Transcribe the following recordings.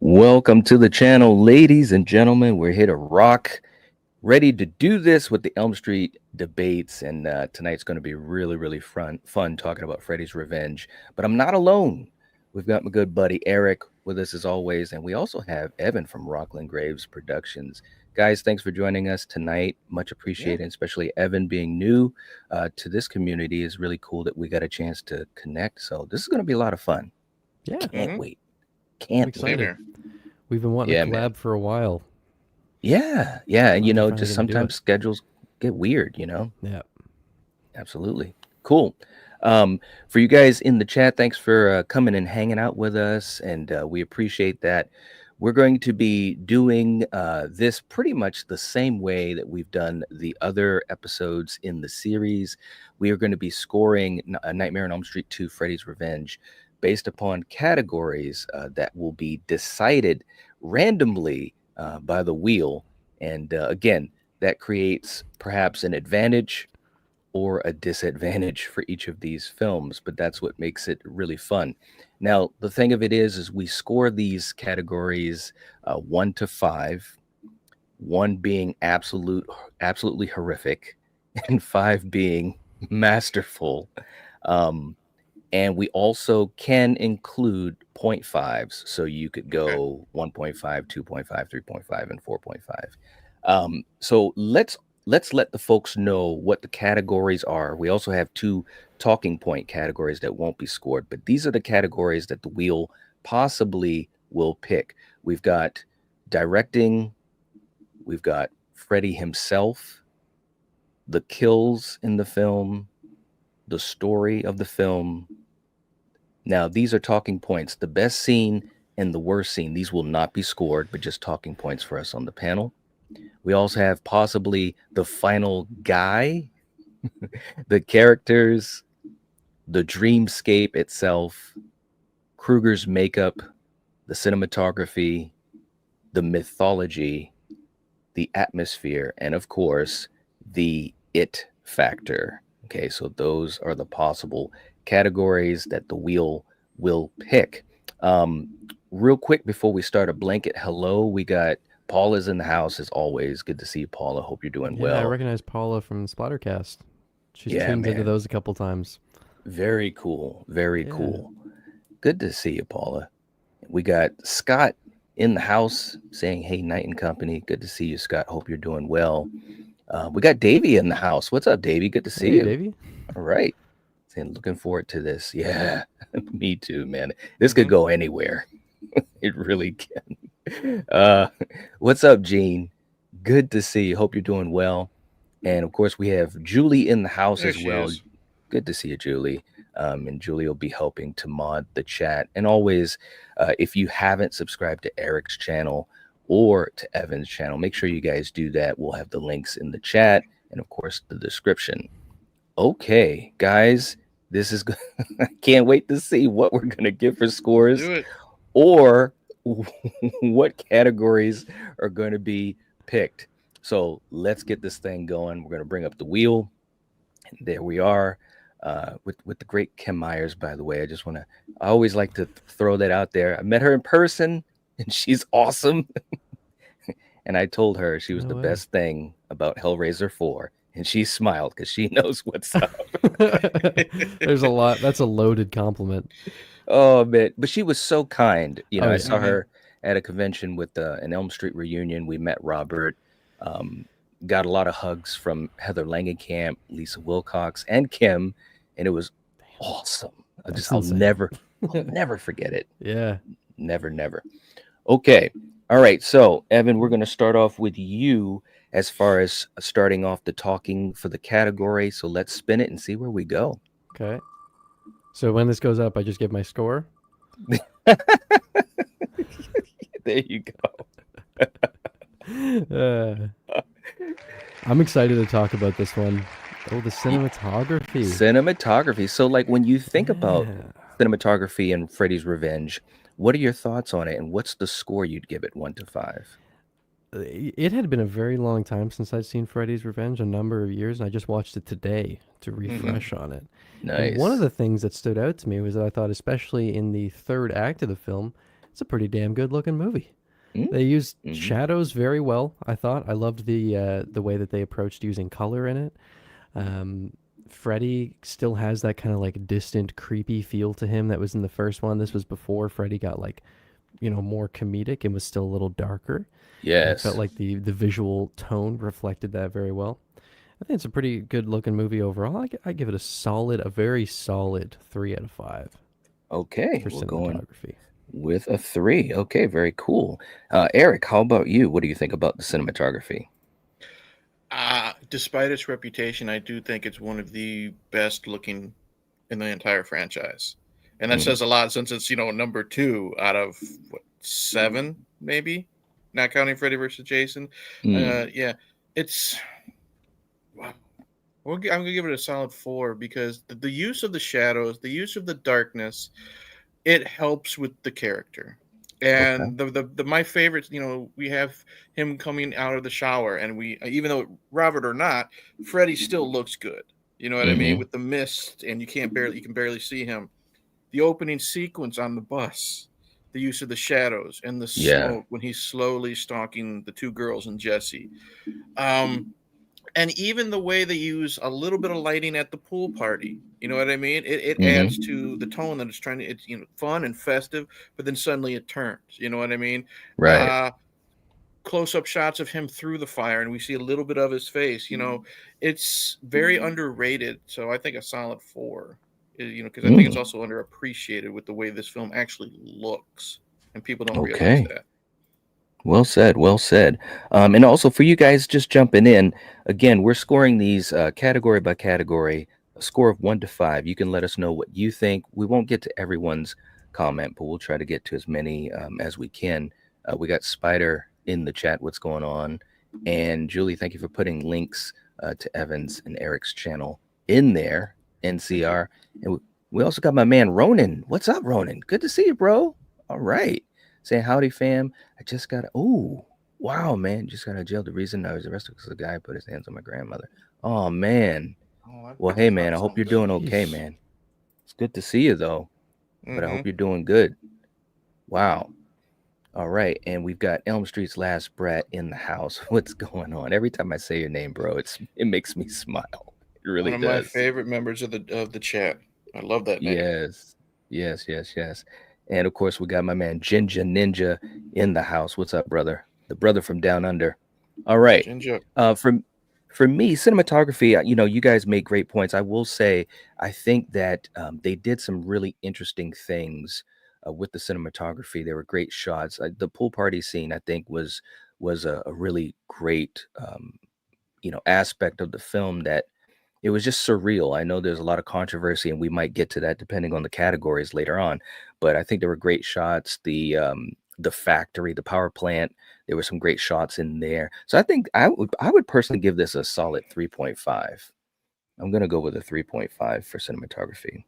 Welcome to the channel, ladies and gentlemen. We're here to rock, ready to do this with the Elm Street debates, and tonight's going to be really fun talking about Freddy's Revenge. But I'm not alone. We've got my good buddy Eric with us as always, and we also have Evan from Rockland Graves Productions. Guys, thanks for joining us tonight. Much appreciated, especially Evan being new to this community. Is really cool that we got a chance to connect. So this is going to be a lot of fun. Yeah, Can't wait. Can't wait. We've been wanting to collab for a while. Yeah, and you know, just sometimes schedules get weird, you know. Yeah, absolutely. Cool. For you guys in the chat, thanks for coming and hanging out with us, and we appreciate that. We're going to be doing this pretty much the same way that we've done the other episodes in the series. We are going to be scoring Nightmare on Elm Street 2 Freddy's Revenge based upon categories that will be decided randomly by the wheel. And again, that creates perhaps an advantage or a disadvantage for each of these films, but that's what makes it really fun. Now, the thing of it is we score these categories 1 to 5, 1 being absolutely horrific, and 5 being masterful. And we also can include 0.5s. So you could go 1.5, 2.5, 3.5, and 4.5. So let's let the folks know what the categories are. We also have 2 talking point categories that won't be scored, but these are the categories that the wheel possibly will pick. We've got directing, we've got Freddy himself, the kills in the film, the story of the film. Now, these are talking points. The best scene and the worst scene, these will not be scored, but just talking points for us on the panel. We also have possibly the final guy, the characters, the dreamscape itself, Krueger's makeup, the cinematography, the mythology, the atmosphere, and of course, the it factor. Okay, so those are the possible categories that the wheel will pick. Real quick before we start, a blanket hello. We got Paula's in the house as always. Good to see you, Paula. Hope you're doing well. I recognize Paula from Splattercast. She's tuned into those a couple times. Very cool. Very cool. Good to see you, Paula. We got Scott in the house saying, hey, Night and Company. Good to see you, Scott. Hope you're doing well. We got Davey in the house. What's up, Davey? Good to see you. Davey. All right. And looking forward to this. Yeah, me too, man. This could go anywhere. It really can. What's up, Gene? Good to see you. Hope you're doing well. And of course, we have Julie in the house as well. Good to see you, Julie. And Julie will be helping to mod the chat. And always, if you haven't subscribed to Eric's channel or to Evan's channel, make sure you guys do that. We'll have the links in the chat and, of course, the description. Okay, guys, this is I can't wait to see what we're going to get for scores or what categories are going to be picked. So let's get this thing going. We're going to bring up the wheel. And there we are with the great Kim Myers, by the way. I always like to throw that out there. I met her in person and she's awesome. and I told her she was No the way. best thing about Hellraiser 4, and she smiled because she knows what's up. There's a lot. That's a loaded compliment. Oh man, but she was so kind. Oh I yeah. saw her at a convention with an Elm Street reunion. We met Robert. Um, got a lot of hugs from Heather Langenkamp, Lisa Wilcox, and Kim, and it was awesome. That's I'll insane. never forget it. Yeah. Never, never. Okay. All right. So, Evan, we're going to start off with you as far as starting off the talking for the category. So let's spin it and see where we go. Okay. So when this goes up, I just give my score. There you go. I'm excited to talk about this one. Oh, the cinematography. Cinematography. So, like, when you think about Yeah. cinematography and Freddy's Revenge, what are your thoughts on it, and what's the score you'd give it, 1 to 5? It had been a very long time since I'd seen Freddy's Revenge, a number of years, and I just watched it today to refresh on it. And one of Nice. the things that stood out to me was that I thought, especially in the third act of the film, it's a pretty damn good looking movie. They used Mm-hmm. shadows very well. I thought I loved the way that they approached using color in it. Um, Freddy still has that kind of like distant, creepy feel to him that was in the first one. This was before Freddy got like more comedic and was still a little darker. And I felt Yes. like the visual tone reflected that very well. I think it's a pretty good looking movie overall. I give it a very solid 3 out of 5 Okay. for We're going cinematography. with a 3. Okay. Very cool. Eric, how about you? What do you think about the cinematography? Despite its reputation, I do think it's one of the best looking in the entire franchise. And that Mm, says a lot since it's, number 2 out of what, 7, maybe? Not counting Freddy versus Jason. mm. Yeah, it's wow. I'm gonna give it a solid 4 because the use of the shadows, the use of the darkness, it helps with the character. Okay. And the my favorites, we have him coming out of the shower, and we even though Robert or not, Freddy still looks good. You know what I mean? Mm-hmm. With the mist, and you can barely see him. The opening sequence on the bus, the use of the shadows and the Yeah. smoke when he's slowly stalking the two girls and Jesse. Um, and even the way they use a little bit of lighting at the pool party, you know what I mean, it adds Mm-hmm. to the tone that it's trying to, it's fun and festive, but then suddenly it turns, you know what I mean. Right. uh Close-up shots of him through the fire and we see a little bit of his face, it's very underrated, so I think a solid 4, because I think it's Mm. also underappreciated with the way this film actually looks, and people don't realize Okay. that. Well said. Well said. And also for you guys just jumping in, again, we're scoring these category by category, a score of 1 to 5. You can let us know what you think. We won't get to everyone's comment, but we'll try to get to as many as we can. We got Spider in the chat. What's going on? And Julie, thank you for putting links to Evan's and Eric's channel in there, Thank you. NCR. And we also got my man Ronan. What's up, Ronan? Good to see you, bro. All right. Saying howdy, fam. I just got. Oh, wow, man! Just got out of jail. The reason I was arrested because the guy put his hands on my grandmother. Oh man. Oh, Well, that hey, man. I hope sounds you're good. doing okay, Jeez. man. It's good to see you, though. But I Mm-hmm. hope you're doing good. Wow. All right, and we've got Elm Street's last brat in the house. What's going on? Every time I say your name, bro, it makes me smile. It One really of my does. favorite members of the chat. I love that name. Yes, yes, yes, yes. And of course, we got my man Jinja Ninja in the house. What's up, brother? The brother from down under. All right. Ginger. For me, cinematography. You guys make great points. I will say, I think that they did some really interesting things with the cinematography. There were great shots. The pool party scene, I think, was a really great aspect of the film that it was just surreal. I know there's a lot of controversy, and we might get to that depending on the categories later on. But I think there were great shots. The factory, the power plant, there were some great shots in there. So I think I would personally give this a solid 3.5. I'm gonna go with a 3.5 for cinematography.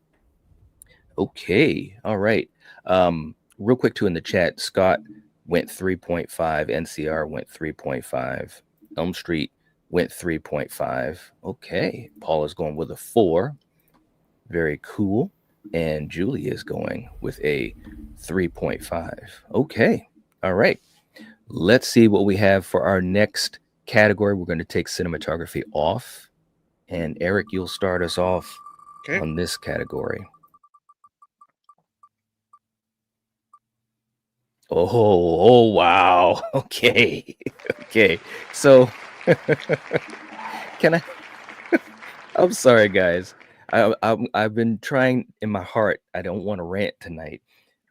Okay, all right. Real quick too in the chat, Scott went 3.5, NCR went 3.5, Elm Street went 3.5. Okay, Paul is going with a 4. Very cool. And Julie is going with a 3.5. Okay, all right. let's see what we have for our next category. We're going to take cinematography off. And Eric, you'll start us off Okay. on this category. Oh, wow. Okay. Okay. So, can I? I'm sorry, guys. I've been trying in my heart. I don't want to rant tonight,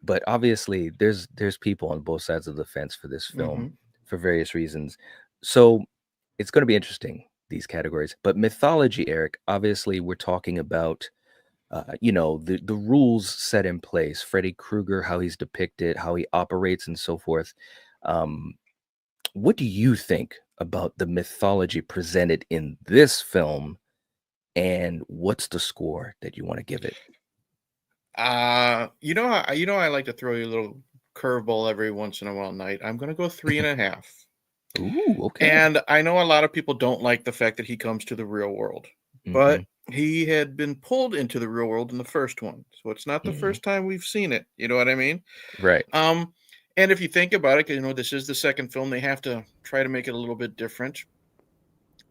but obviously, there's people on both sides of the fence for this film Mm-hmm. for various reasons. So it's going to be interesting, these categories. But mythology, Eric. Obviously, we're talking about the rules set in place, Freddy Krueger, how he's depicted, how he operates, and so forth. Um, what do you think about the mythology presented in this film, and what's the score that you want to give it? I like to throw you a little curveball every once in a while, Knight. I'm gonna go 3.5. Ooh, okay. And I know a lot of people don't like the fact that he comes to the real world, Hmm. but he had been pulled into the real world in the first one. So it's not the Hmm. first time we've seen it. You know what I mean? Right. Um, and if you think about it, 'cause, this is the second film, they have to try to make it a little bit different.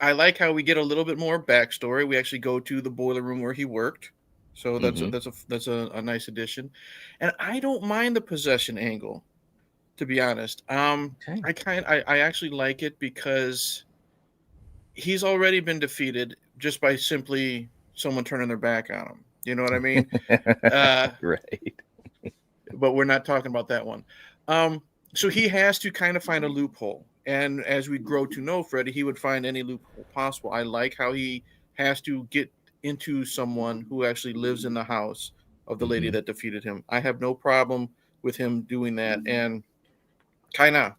I like how we get a little bit more backstory. We actually go to the boiler room where he worked. So that's a, Hmm. that's a that's a nice addition. And I don't mind the possession angle, to be honest. Okay. I actually like it because he's already been defeated just by simply someone turning their back on him. You know what I mean? Uh, Right. but we're not talking about that one. So he has to kind of find a loophole. And as we grow to know Freddy, he would find any loophole possible. I like how he has to get into someone who actually lives in the house of the lady Hmm. that defeated him. I have no problem with him doing that and kind of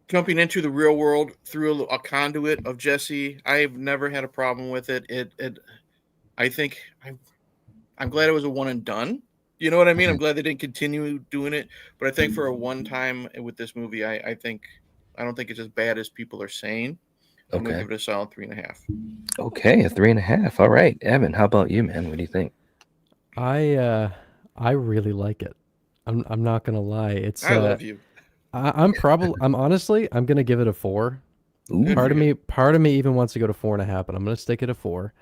jumping into the real world through a conduit of Jesse. I've never had a problem with it. I think I'm glad it was a one and done. You know what I mean? I'm Hmm. glad they didn't continue doing it. But I think for a one time with this movie, I don't think it's as bad as people are saying. I'm gonna Okay. give it a solid 3.5. Okay, a 3.5. All right, Evan, how about you, man? What do you think? I uh I really like it. I'm not gonna lie. It's I love you. I'm honestly I'm gonna give it a 4. Good for Ooh. you. Part of me even wants to go to 4.5, but I'm gonna stick at a 4.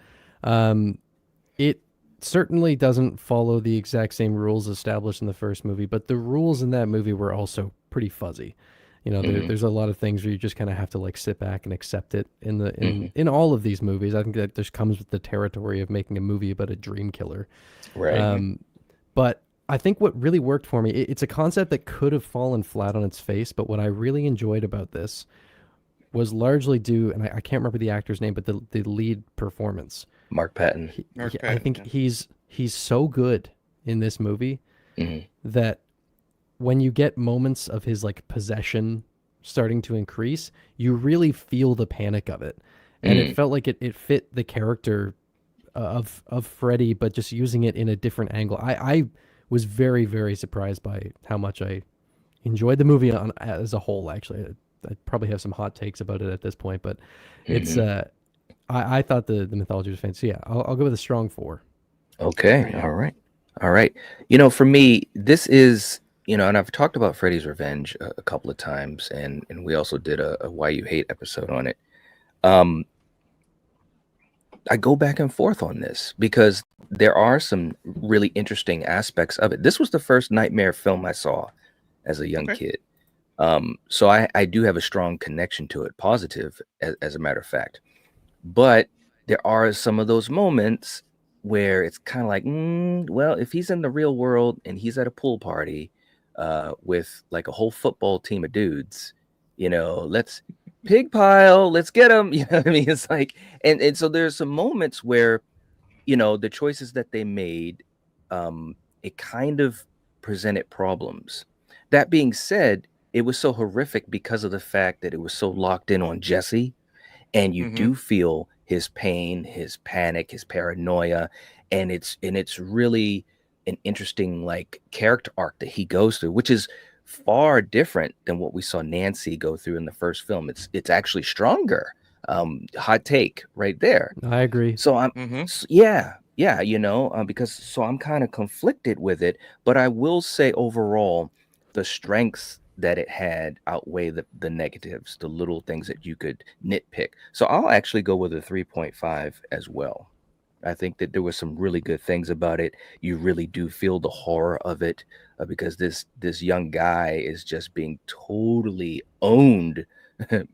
Um, it certainly doesn't follow the exact same rules established in the first movie, but the rules in that movie were also pretty fuzzy. Hmm. There's a lot of things where you just kind of have to like sit back and accept it in the Hmm. in all of these movies. I think that just comes with the territory of making a movie about a dream killer. Right. Hmm. Um, but I think what really worked for me, it's a concept that could have fallen flat on its face, but what I really enjoyed about this was largely due, and I can't remember the actor's name, but the lead performance. Mark Patton. Mark I Patton, think yeah. he's so good in this movie Hmm. that when you get moments of his like possession starting to increase, you really feel the panic of it, and it Mm. felt like it fit the character of Freddy, but just using it in a different angle. I was very surprised by how much I enjoyed the movie as a whole. Actually, I probably have some hot takes about it at this point, but it's Hmm. I thought the mythology was fantastic. Yeah, I'll go with a strong 4. Good for Okay. you. All right. All right. For me, this is, and I've talked about Freddy's Revenge a couple of times, and we also did a Why You Hate episode on it. Um, I go back and forth on this because there are some really interesting aspects of it. This was the first Nightmare film I saw as a young Okay. kid. So I do have a strong connection to it, positive, as a matter of fact. But there are some of those moments where it's kind of like, well, if he's in the real world and he's at a pool party with like a whole football team of dudes, let's pig pile, let's get him. You know what I mean? It's like, and so there's some moments where, the choices that they made, it kind of presented problems. That being said, it was so horrific because of the fact that it was so locked in on Jesse, and you Mm-hmm. do feel his pain, his panic, his paranoia, and it's really an interesting like character arc that he goes through, which is far different than what we saw Nancy go through in the first film. It's actually stronger. Hot take right there. I agree. So Mm-hmm. yeah, because so I'm kind of conflicted with it, but I will say overall, the strengths that it had outweigh the negatives, the little things that you could nitpick. So I'll actually go with a 3.5 as well. I think that there were some really good things about it. You really do feel the horror of it, because this young guy is just being totally owned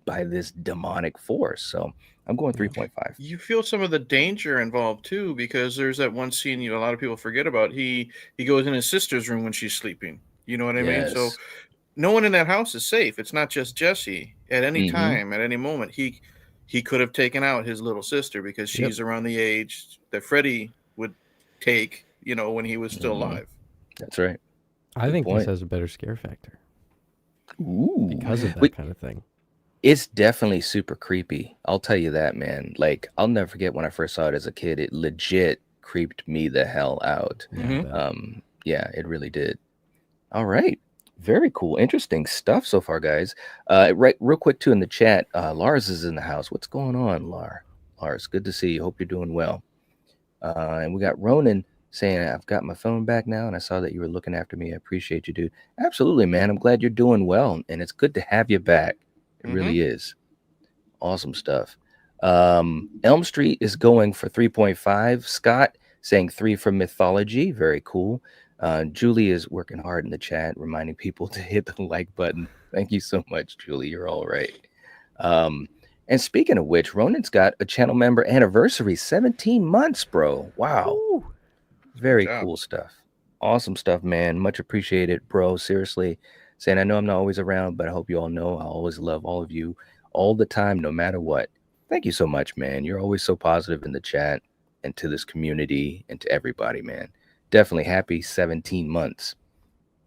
by this demonic force. So I'm going Yeah. 3.5. You feel some of the danger involved too, because there's that one scene a lot of people forget about. He goes in his sister's room when she's sleeping. You know what I mean? So Yes. no one in that house is safe. It's not just Jesse. At any Hmm. time, at any moment, he could have taken out his little sister because Yep. she's around the age that Freddy would take, when he was still Hmm. alive. That's right. I Good think this point. has a better scare factor Ooh. because of that But kind of thing. it's definitely super creepy. I'll tell you that, man. Like, I'll never forget when I first saw it as a kid. It legit creeped me the hell out. Yeah, I Hmm. bet. Yeah, it really did. All right. Very cool. Interesting stuff so far, guys. Right, real quick too in the chat. Lars is in the house. What's going on, Lars, good to see you. Hope you're doing well. And we got Ronan saying, I've got my phone back now, and I saw that you were looking after me. I appreciate you, dude. Absolutely, man. I'm glad you're doing well, and it's good to have you back. It Hmm. really is. Awesome stuff. Elm Street is going for 3.5. Scott saying 3 for mythology. Very cool. Julie is working hard in the chat, reminding people to hit the like button. Thank you so much, Julie. You're all right. Um, and speaking of which, Ronan's got a channel member anniversary, 17 months, bro. Wow. Woo! Good Very job. cool stuff. Awesome stuff, man. Much appreciated, bro. Seriously. Saying, I know I'm not always around, but I hope you all know I always love all of you all the time, no matter what. Thank you so much, man. You're always so positive in the chat and to this community and to everybody, man. Definitely happy 17 months.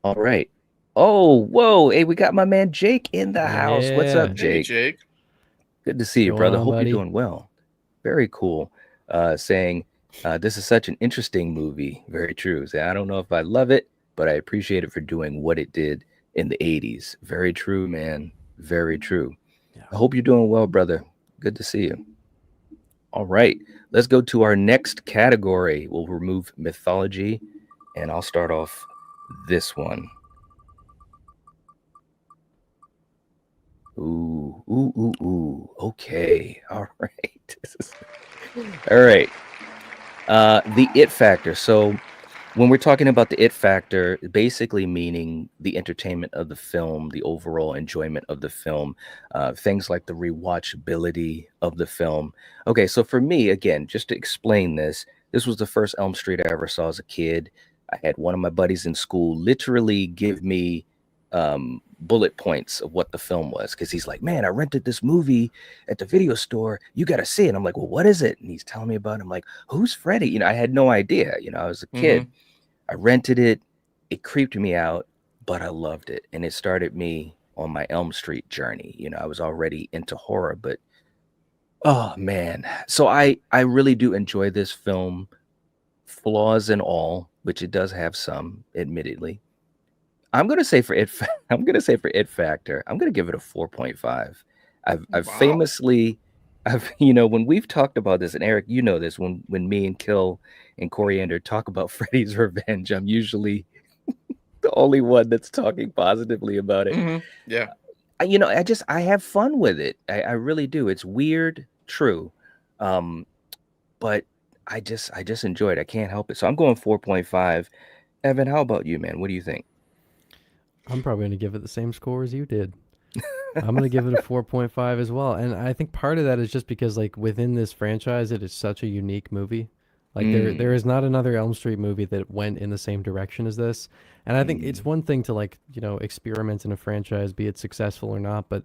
All right. Oh, whoa. Hey, we got my man Jake in the house. What's up, Yeah. Hey, Jake? Jake. Good to see What's you, going brother. on, Hope you're buddy? doing well. Very cool. Saying this is such an interesting movie. Very true. Say, I don't know if I love it, but I appreciate it for doing what it did in the 80s. Very true, man. Very true. Yeah. I hope you're doing well, brother. Good to see you. All right. Let's go to our next category. We'll remove mythology, and I'll start off this one. Ooh, ooh, ooh, ooh. Okay. All right. All right. The it factor. So when we're talking about the it factor, basically meaning the entertainment of the film, the overall enjoyment of the film, things like the rewatchability of the film. Okay, so for me, again, just to explain this, this was the first Elm Street I ever saw as a kid. I had one of my buddies in school literally give me bullet points of what the film was, because he's like, man, I rented this movie at the video store. You got to see it. I'm like, well, what is it? And he's telling me about it. I'm like, who's Freddy? I had no idea. I was a kid. Hmm. I rented it. It creeped me out, but I loved it. And it started me on my Elm Street journey. I was already into horror, but oh man. So I really do enjoy this film, flaws and all, which it does have some, admittedly. I'm gonna say for it, I'm gonna say for it factor, I'm gonna give it a 4.5. I've Wow. famously, when we've talked about this, and Eric, you know this, when me and Kill and Coriander talk about Freddy's Revenge, I'm usually the only one that's talking positively about it. Hmm. Yeah. I have fun with it. I really do. It's weird, true, um, but I just enjoy it. I can't help it. So I'm going 4.5. Evan, how about you, man? What do you think? I'm probably going to give it the same score as you did. I'm going to give it a 4.5 as well. And I think part of that is just because like within this franchise it is such a unique movie. Like there Mm, is not another Elm Street movie that went in the same direction as this. And I think it's mm, one thing to like, experiment in a franchise, be it successful or not, but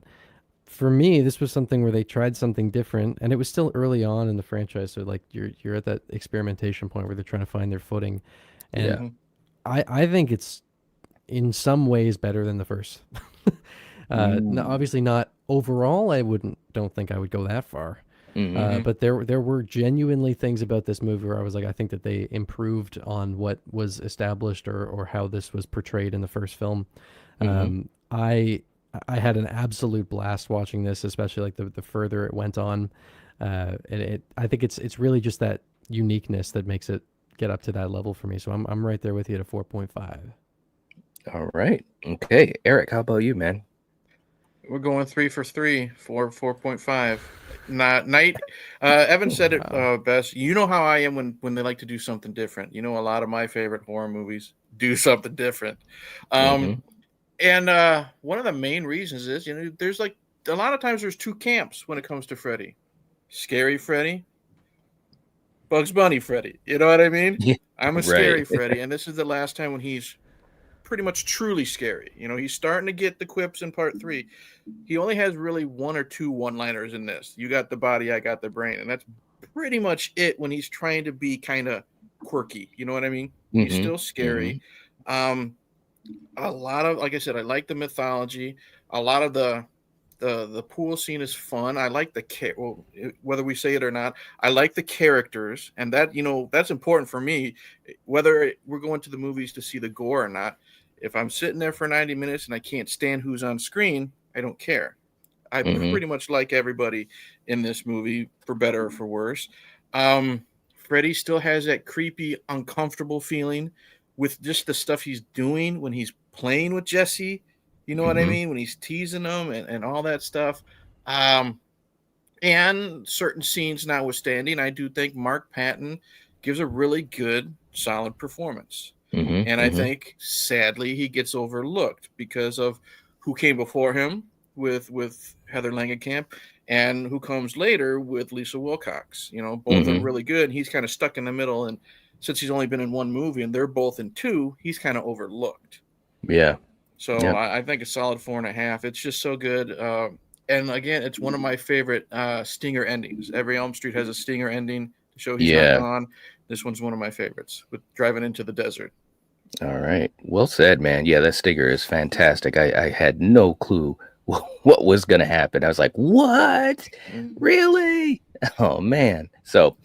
for me this was something where they tried something different and it was still early on in the franchise, so like you're at that experimentation point where they're trying to find their footing. And yeah. Hmm. I think it's in some ways better than the first. No, Ooh. obviously not overall. Don't think I would go that far. Hmm. But there were genuinely things about this movie where I was like, I think that they improved on what was established or how this was portrayed in the first film. Mhm. Um, I I had an absolute blast watching this, especially like the further it went on. And I think it's really just that uniqueness that makes it get up to that level for me. So I'm right there with you at a 4.5. All right. Okay. Eric, how about you, man? We're going 3 for 3, 4.5. Not night. Evan said it Wow. best. You know how I am when they like to do something different. You know, a lot of my favorite horror movies do something different. Um, Mm-hmm. and one of the main reasons is, there's like a lot of times there's two camps when it comes to Freddy: scary Freddy, Bugs Bunny Freddy. You know what I mean? Yeah. I'm a Right. scary Freddy, and this is the last time when he's pretty much truly scary. He's starting to get the quips in part 3. He only has really one or two one-liners in this. You got the body, I got the brain, and that's pretty much it when he's trying to be kind of quirky. You know what I mean? He's Mm-hmm. still Mm-hmm. scary. Um, a lot of, like I said, I like the mythology. A lot of the pool scene is fun. I like well, whether we say it or not, I like the characters, and that's important for me. Whether we're going to the movies to see the gore or not, if I'm sitting there for 90 minutes and I can't stand who's on screen, I don't care. I Mm-hmm. pretty much like everybody in this movie, for better or for worse. Um, Freddy still has that creepy, uncomfortable feeling with just the stuff he's doing when he's playing with Jesse. You know what I Mm-hmm. mean? When he's teasing them and all that stuff. Um, and certain scenes notwithstanding, I do think Mark Patton gives a really good, solid performance. Mm-hmm. And I Mm-hmm. think, sadly, he gets overlooked because of who came before him with Heather Langenkamp and who comes later with Lisa Wilcox. Both are Mm-hmm. really good. And he's kind of stuck in the middle. And since he's only been in one movie and they're both in two, he's kind of overlooked. Yeah. So Yeah. I think a solid 4.5. It's just so good. And again, it's one of my favorite stinger endings. Every Elm Street has a stinger ending to show he's not Yeah. gone. This one's one of my favorites, with driving into the desert. All right. Well said, man. Yeah, that sticker is fantastic. I had no clue what was going to happen. I was like, what? Mm. Really? Oh, man. So,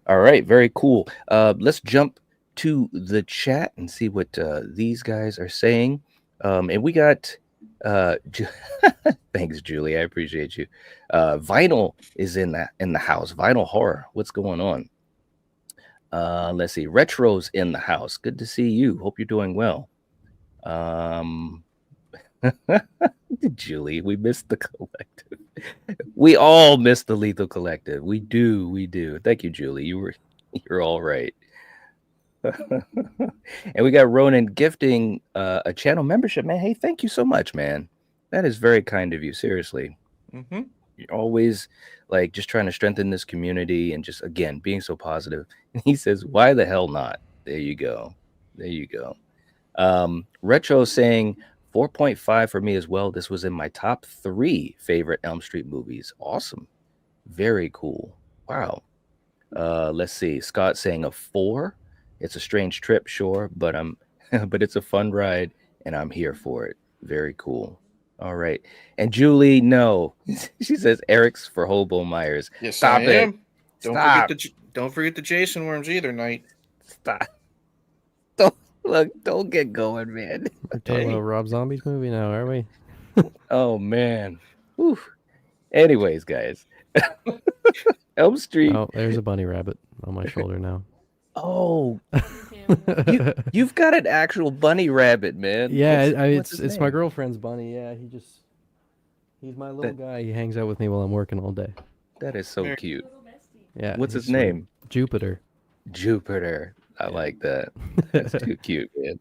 all right. Very cool. Let's jump to the chat and see what these guys are saying. And we got, Ju- thanks, Julie. I appreciate you. Vinyl is in the house. Vinyl horror. What's going on? Let's see. Retro's in the house. Good to see you. Hope you're doing well. Um, Julie, we missed the collective. We all missed the lethal collective. We do. We do. Thank you, Julie. You're all right. And we got Ronan gifting a channel membership, man. Hey, thank you so much, man. That is very kind of you. Seriously. Mm-hmm. You're always like just trying to strengthen this community and just again being so positive. And he says, why the hell not? There you go. There you go. Retro saying 4.5 for me as well. This was in my top 3 favorite Elm Street movies. Awesome. Very cool. Wow. Let's see. Scott saying a 4. It's a strange trip, sure, but but it's a fun ride and I'm here for it. Very cool. All right. And Julie, no. She says Eric's for Hobo Myers. Yes, I Stop it. am. Stop. Don't forget the Jason worms either, Knight. Stop. Don't look, don't get going, man. We're talking about Okay. Rob Zombie's movie now, are we? Oh man. Whew. Anyways, guys, Elm Street. Oh, there's a bunny rabbit on my shoulder now. Oh, you've got an actual bunny rabbit, man. Yeah, What's his it's my name? girlfriend's bunny. Yeah, he's my little That guy. He hangs out with me while I'm working all day. that is so Very cute. Yeah, What's he's his sweet. name? Jupiter. Jupiter. I Yeah. like that. That's too cute, man.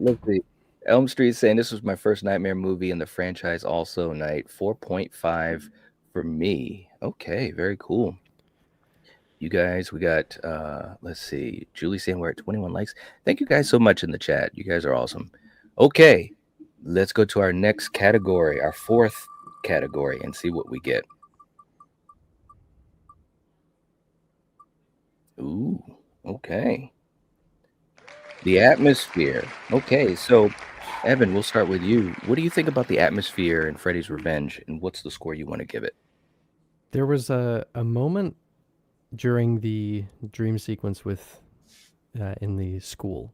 Let's see. Elm Street saying this was my first nightmare movie in the franchise. Also, night 4.5 for me. Okay, very cool. You guys, we got let's see, Julie saying we're at 21 likes. Thank you guys so much in the chat. You guys are awesome. Okay, let's go to our next category, our 4th category, and see what we get. Ooh, okay. The atmosphere. Okay, so Evan, we'll start with you. What do you think about the atmosphere in Freddy's Revenge, and what's the score you want to give it? There was a moment during the dream sequence with in the school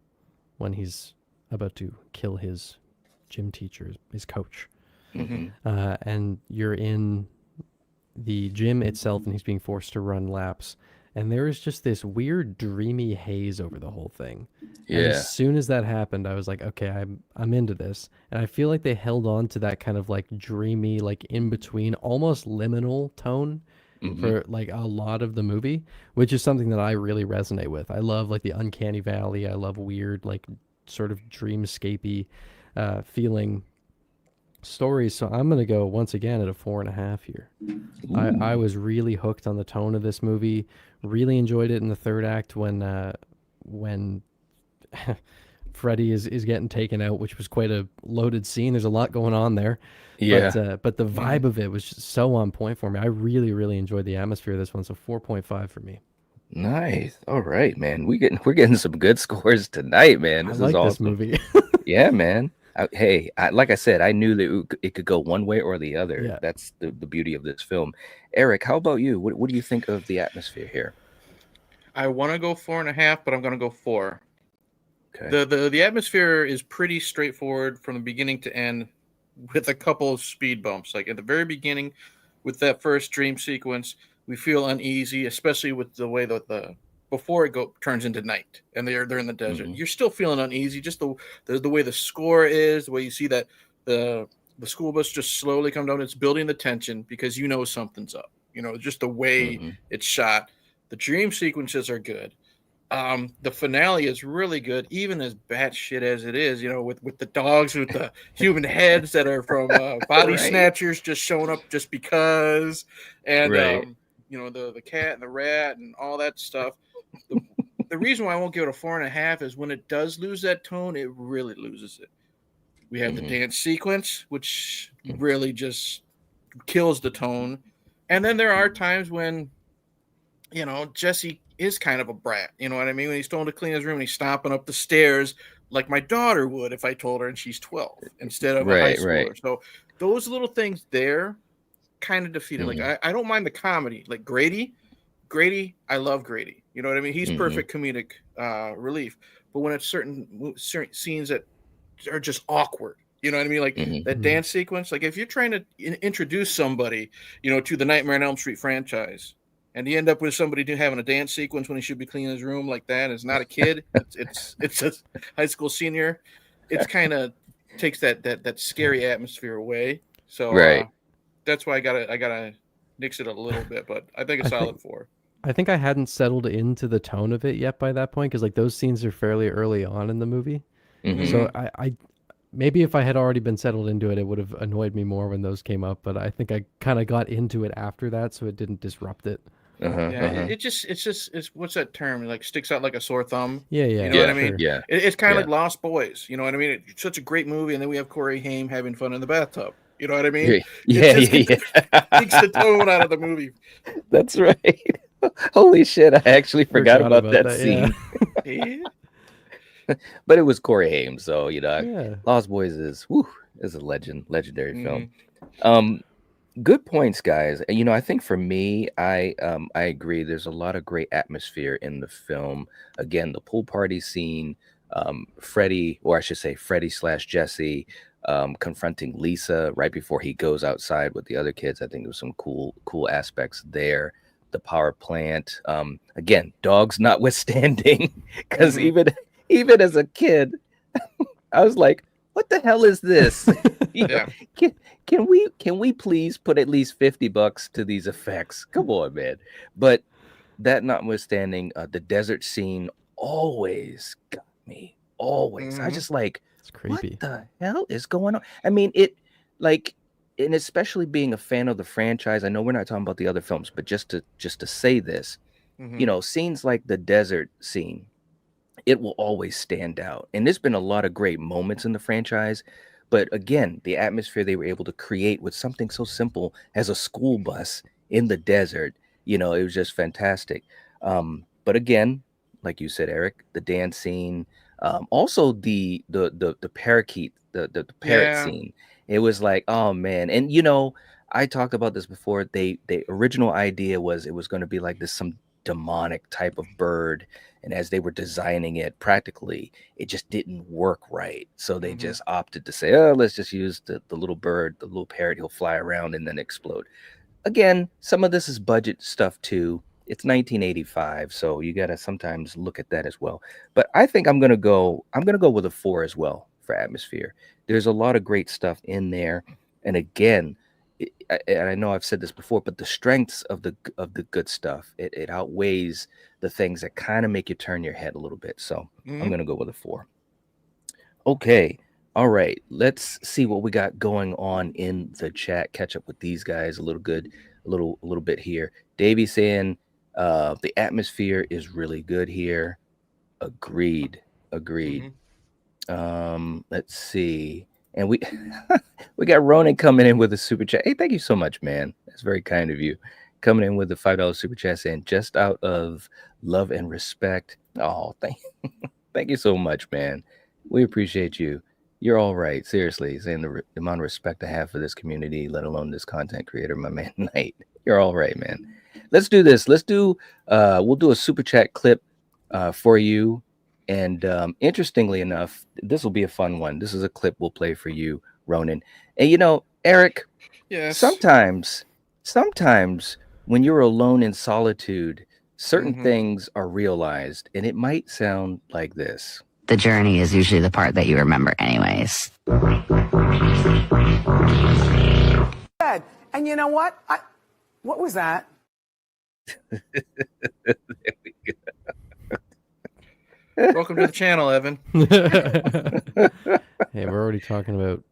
when he's about to kill his gym teacher, his coach, Mm-hmm. and you're in the gym itself, and he's being forced to run laps, and there is just this weird dreamy haze over the whole thing. And as Yeah. soon as that happened, I was like, okay, I'm into this. And I feel like they held on to that kind of like dreamy, like in between, almost liminal tone Hmm. for like a lot of the movie, which is something that I really resonate with. I love like the uncanny valley. I love weird, like sort of dreamscapey feeling stories. So I'm gonna go once again at a 4.5 here. I Ooh. was really hooked on the tone of this movie. Really enjoyed it in the third act when Freddy is getting taken out, which was quite a loaded scene. There's a lot going on there, Yeah. but the Mhm. vibe of it was just so on point for me. I really enjoyed the atmosphere of this one. So 4.5 for me. Nice. All right, man. We're getting some good scores tonight, man. I This is like this awesome. movie. Yeah, man. Hey, like I said, I knew that it could go one way or the other. Yeah. That's the beauty of this film. Eric, how about you? What do you think of the atmosphere here? I want to go 4.5, but I'm going to go 4. Okay. The atmosphere is pretty straightforward from the beginning to end, with a couple of speed bumps. Like at the very beginning, with that first dream sequence, we feel uneasy, especially with the way that the before it turns into night and they're in the desert. Hmm. You're still feeling uneasy, just the way the score is, the way you see that the the school bus just slowly come down. It's building the tension because you know something's up. You know, just the way Hmm. it's shot. The dream sequences are good. The finale is really good, even as batshit as it is. You know, with the dogs with the human heads that are from body Right. snatchers just showing up just because, and Right. you know the cat and the rat and all that stuff. The the reason why I won't give it a 4.5 is when it does lose that tone, it really loses it. We have the Hmm. dance sequence, which really just kills the tone, and then there are times when Jesse is kind of a brat. You know what I mean? When he's told to clean his room and he's stomping up the stairs like my daughter would if I told her and she's 12 instead of a high Right. Right. schooler. So those little things there kind of defeat it. Like Hmm. I don't mind the comedy. Like Grady, I love Grady. You know what I mean? He's Hmm. perfect comedic relief. But when it's certain scenes that are just awkward, you know what I mean? Like Hmm. that Mhm. dance sequence. Like if you're trying to introduce somebody, to the Nightmare on Elm Street franchise, and you end up with somebody having a dance sequence when he should be cleaning his room like that. It's not a kid. It's a high school senior. It's kind of takes that scary atmosphere away. So Right. that's why I gotta nix it a little bit, but I think a I solid think 4. I think I hadn't settled into the tone of it yet by that point because like those scenes are fairly early on in the movie. Hmm. So Mm-hmm. I maybe if I had already been settled into it, it would have annoyed me more when those came up. But I think I kind of got into it after that, so it didn't disrupt it. Uh-huh. Yeah, Uh-huh. it's what's that term? It like sticks out like a sore thumb. Yeah, You know yeah, what I Yeah. mean? sure. Yeah. It's kind of Yeah. like Lost Boys. You know what I mean? It's such a great movie, and then we have Corey Haim having fun in the bathtub. You know what I mean? Yeah. It Yeah. just Yeah. takes the Yeah. tone out of the movie. That's right. Holy shit! I actually forgot Forgot about about that that. Yeah, scene. Yeah. But it was Corey Haim, so yeah. Lost Boys is a legendary film. Mm-hmm. Um, good points, guys. And, I think for me, I agree. There's a lot of great atmosphere in the film. Again, the pool party scene, Freddy, or I should say Freddy slash Jesse, confronting Lisa right before he goes outside with the other kids. I think there was some cool aspects there. The power plant, again, dogs notwithstanding, because Mm-hmm. even as a kid, I was like, what the hell is this? you know, Yeah. can, can we please put at least $50 to these effects? Come on, man. But that notwithstanding, the desert scene always got me. Always. I Mm-hmm. just like, It's what creepy. the hell is going on? I mean, like, and especially being a fan of the franchise, I know we're not talking about the other films, but just to say this, Mm-hmm. scenes like the desert scene, it will always stand out. And there's been a lot of great moments in the franchise. But again, the atmosphere they were able to create with something so simple as a school bus in the desert, it was just fantastic. But again, like you said, Eric, the dance scene, also the parakeet, the parrot Yeah. scene. It was like, oh man. And I talked about this before. The original idea was it was going to be like this some demonic type of bird, and as they were designing it practically, it just didn't work right. So they Mm-hmm. just opted to say, oh, let's just use the little bird, the little parrot, he'll fly around and then explode. Again, some of this is budget stuff too. it's 1985, so you got to sometimes look at that as well. But I think I'm going to go with a 4 as well for atmosphere. There's a lot of great stuff in there. And again, and I know I've said this before, but the strengths of the good stuff, it outweighs the things that kind of make you turn your head a little bit. So I'm Hmm. going to go with a 4. Okay. All right. Let's see what we got going on in the chat. Catch up with these guys a little bit here. Davey saying the atmosphere is really good here. Agreed. Agreed. Hmm. Let's see. And we we got Ronan coming in with a super chat. Hey, thank you so much, man. That's very kind of you. Coming in with the $5 super chat saying just out of love and respect. Oh, thank you so much, man. We appreciate you. You're all right. Seriously, saying the amount of respect I have for this community, let alone this content creator, my man Knight. You're all right, man. Let's do this. We'll do a super chat clip for you. And interestingly enough, this will be a fun one. This is a clip we'll play for you, Ronan. And Eric, Yes. sometimes when you're alone in solitude, certain Hmm. things are realized, and it might sound like this. The journey is usually the part that you remember anyways. And you know what? What was that? Welcome to the channel, Evan. Hey, we're already talking about,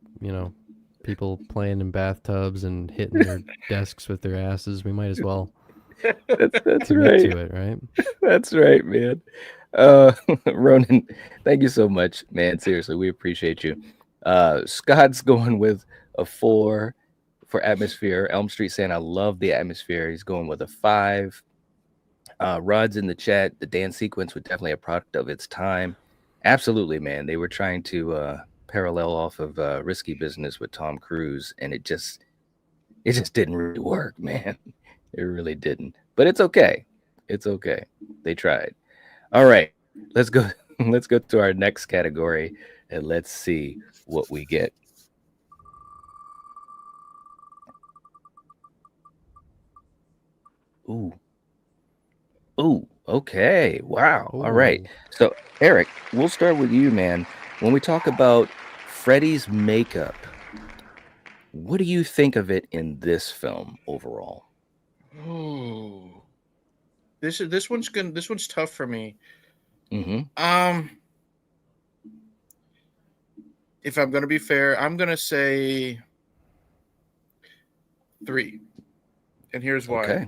people playing in bathtubs and hitting their desks with their asses. We might as well That's commit right. to it, right? That's right, man. Ronan, thank you so much, man. Seriously, we appreciate you. Scott's going with a 4 for atmosphere. Elm Street saying, I love the atmosphere. He's going with a 5. Rod's in the chat. The dance sequence was definitely a product of its time. Absolutely, man. They were trying to parallel off of Risky Business with Tom Cruise, and it just didn't really work, man. It really didn't. But it's okay. It's okay. They tried. All right. Let's go. Let's go to our next category and let's see what we get. Ooh. Ooh. Okay. Wow. All right. Oh, So, Eric, we'll start with you, man. When we talk about Freddy's makeup, what do you think of it in this film overall? Oh, this one's tough for me. Mm-hmm. If I'm gonna be fair, I'm gonna say 3, and here's why. Okay.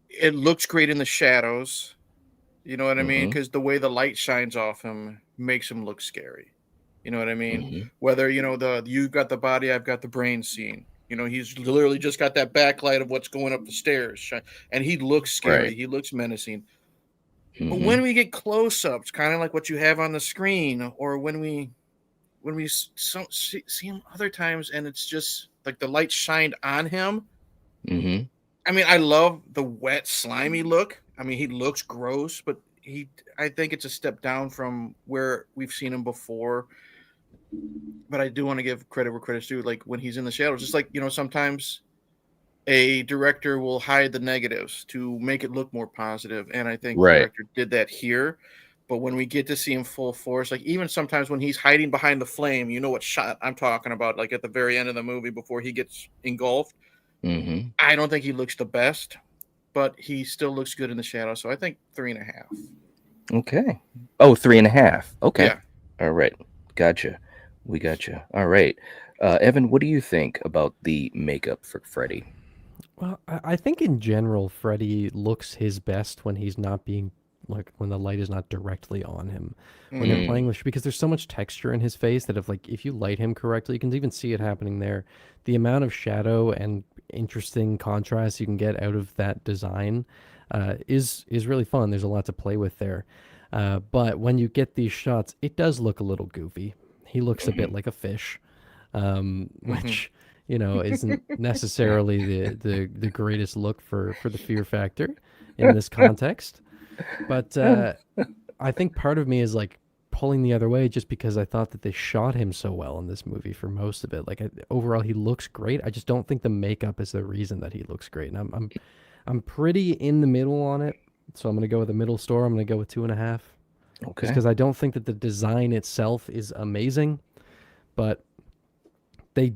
It looks great in the shadows. You know what I mean? Mm-hmm. Because the way the light shines off him makes him look scary. You know what I mean? Mm-hmm. Whether you've got the body, I've got the brain scene. He's literally just got that backlight of what's going up the stairs, and he looks scary. Right. He looks menacing. But Mm-hmm. when we get close-ups, kind of like what you have on the screen, or when we see him other times, and it's just like the light shined on him. Mm-hmm. I mean, I love the wet, slimy look. I mean, he looks gross, but I think it's a step down from where we've seen him before. But I do want to give credit where credit's due. Like when he's in the shadows, just like, sometimes a director will hide the negatives to make it look more positive. And I think the Right. director did that here. But when we get to see him full force, like even sometimes when he's hiding behind the flame, you know what shot I'm talking about, like at the very end of the movie before he gets engulfed. Mm-hmm. I don't think he looks the best, but he still looks good in the shadow. So I think 3.5. Okay. Oh, 3.5. Okay. Yeah. All right. Gotcha. We gotcha. All right. Evan, what do you think about the makeup for Freddy? well, I think in general, Freddy looks his best when he's not being like when the light is not directly on him. When they're Mm-hmm. playing with, because there's so much texture in his face that if you light him correctly, you can even see it happening there. The amount of shadow and interesting contrast you can get out of that design is really fun. There's a lot to play with there. But when you get these shots, it does look a little goofy. He looks a bit Mm-hmm. like a fish, Mm-hmm. which isn't necessarily the greatest look for the fear factor in this context. But I think part of me is like pulling the other way just because I thought that they shot him so well in this movie for most of it. Like overall, he looks great. I just don't think the makeup is the reason that he looks great. And I'm pretty in the middle on it, so I'm going to go with a middle score. I'm going to go with 2.5. Okay. Just because I don't think that the design itself is amazing, but they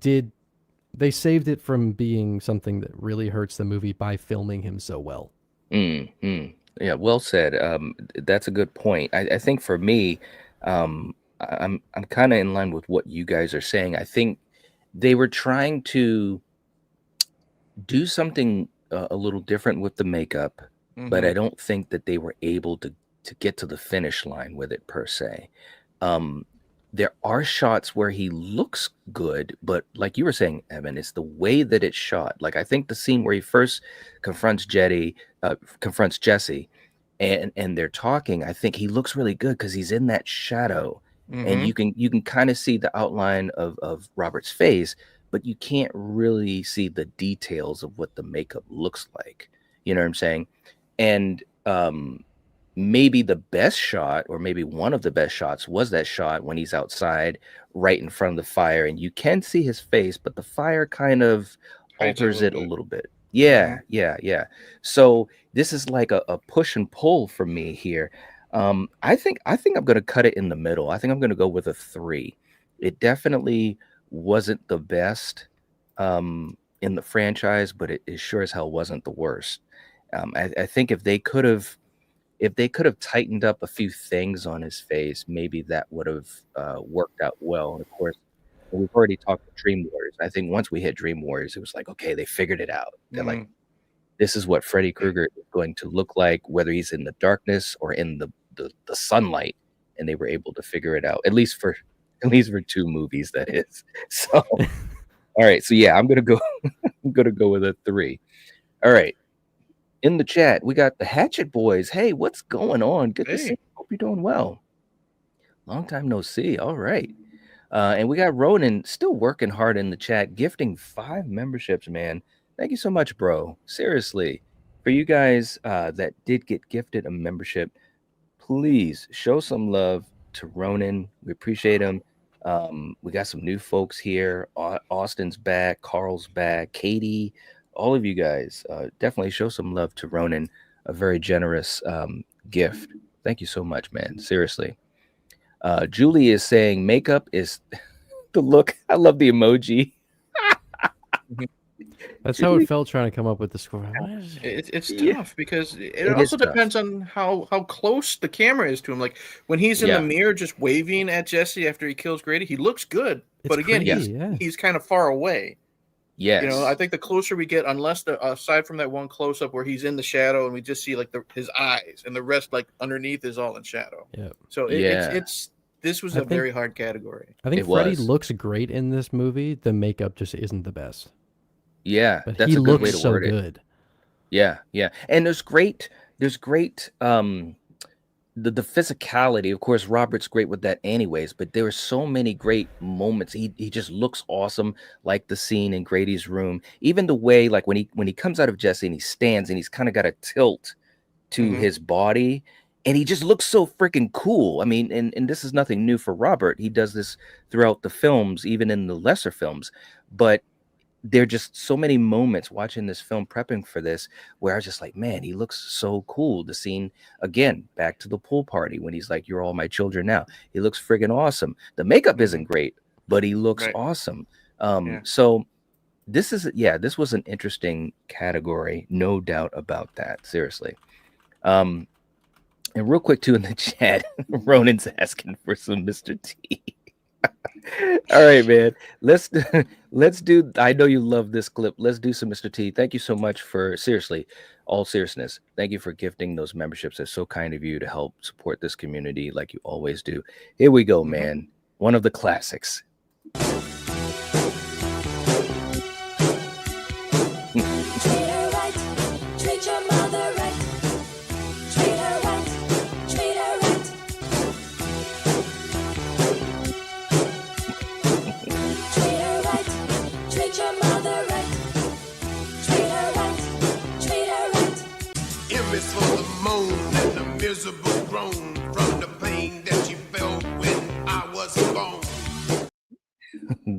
saved it from being something that really hurts the movie by filming him so well. Yeah, well said. That's a good point. I think for me, I'm kind of in line with what you guys are saying. I think they were trying to do something a little different with the makeup, but I don't think that they were able to get to the finish line with it per se. Um, there are shots where he looks good, but like you were saying, Evan, it's the way that it's shot. Like I think the scene where he first confronts confronts Jesse, and they're talking. I think he looks really good because he's in that shadow, and you can kind of see the outline of Robert's face, but you can't really see the details of what the makeup looks like. You know what I'm saying? And maybe the best shot, or maybe one of the best shots, was that shot when he's outside right in front of the fire, and you can see his face, but the fire kind of Hides alters it a bit. little bit. Yeah. So this is like a push and pull for me here. I think I'm gonna cut it in the middle. I think I'm gonna go with a 3. It definitely wasn't the best in the franchise, but it sure as hell wasn't the worst. I think if they could have tightened up a few things on his face, maybe that would have worked out well. And of course, we've already talked about Dream Warriors. I think once we hit Dream Warriors, it was like, okay, they figured it out. They're like, this is what Freddy Krueger is going to look like, whether he's in the darkness or in the sunlight. And they were able to figure it out, at least for 2 movies, that is. So, all right. So yeah, I'm gonna go with a 3. All right. In the chat, we got the Hatchet Boys. Hey, what's going on? Good to see you. Hope you're doing well. Long time no see. All right. And we got Ronan still working hard in the chat, gifting 5 memberships, man. Thank you so much, bro. Seriously. For you guys that did get gifted a membership, please show some love to Ronan. We appreciate him. We got some new folks here. Austin's back. Carl's back. Katie. All of you guys, definitely show some love to Ronan. A very generous gift. Thank you so much, man. Seriously. Julie is saying makeup is the look. I love the emoji. That's how it felt trying to come up with the score. It's tough because it also tough. depends on how close the camera is to him. Like when he's in the mirror just waving at Jesse after he kills Grady, he looks good. But again, creepy, he's kind of far away. Yes. You know, I think the closer we get, aside from that one close up where he's in the shadow and we just see like his eyes, and the rest like underneath is all in shadow. Yeah. So this was a very hard category. I think Freddy looks great in this movie. The makeup just isn't the best. Yeah, but that's he a good way looks to word so it. good. Yeah. And there's great the physicality. Of course, Robert's great with that anyways, but there are so many great moments. He just looks awesome, like the scene in Grady's room. Even the way, like when he comes out of Jesse and he stands and he's kind of got a tilt to his body, and he just looks so freaking cool. I mean, and this is nothing new for Robert. He does this throughout the films, even in the lesser films, but there are just so many moments watching this film, prepping for this, where I was just like, man, he looks so cool. The scene, again, back to the pool party when he's like, you're all my children now. He looks friggin' awesome. The makeup isn't great, but he looks awesome. So this was an interesting category, no doubt about that. Seriously. And real quick too, in the chat, Ronan's asking for some Mr. T. All right, man. Let's do. I know you love this clip. Let's do some Mr. T. Thank you so much for, seriously, all seriousness. Thank you for gifting those memberships. It's so kind of you to help support this community like you always do. Here we go, man. One of the classics.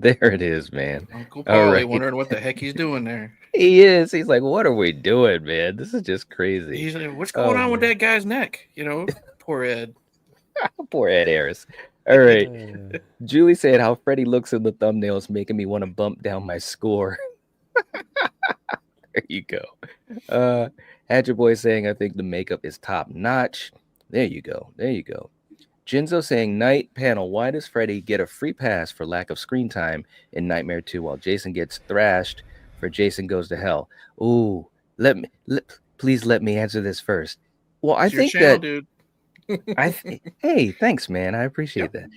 There it is, man. Uncle All Paulie right. wondering what the heck he's doing there. He is. He's like, what are we doing, man? This is just crazy. He's like, what's going Oh, on with man. that guy's neck? Poor Ed. Poor Ed Harris. All right. Julie said how Freddy looks in the thumbnail is making me want to bump down my score. There you go. Had your boy saying I think the makeup is top notch. There you go. There you go. Jinzo saying night panel. Why does Freddy get a free pass for lack of screen time in Nightmare 2 while Jason gets thrashed for Jason Goes to Hell? Ooh, please let me answer this first. Well, I It's your think channel, that dude. hey, thanks, man. I appreciate that.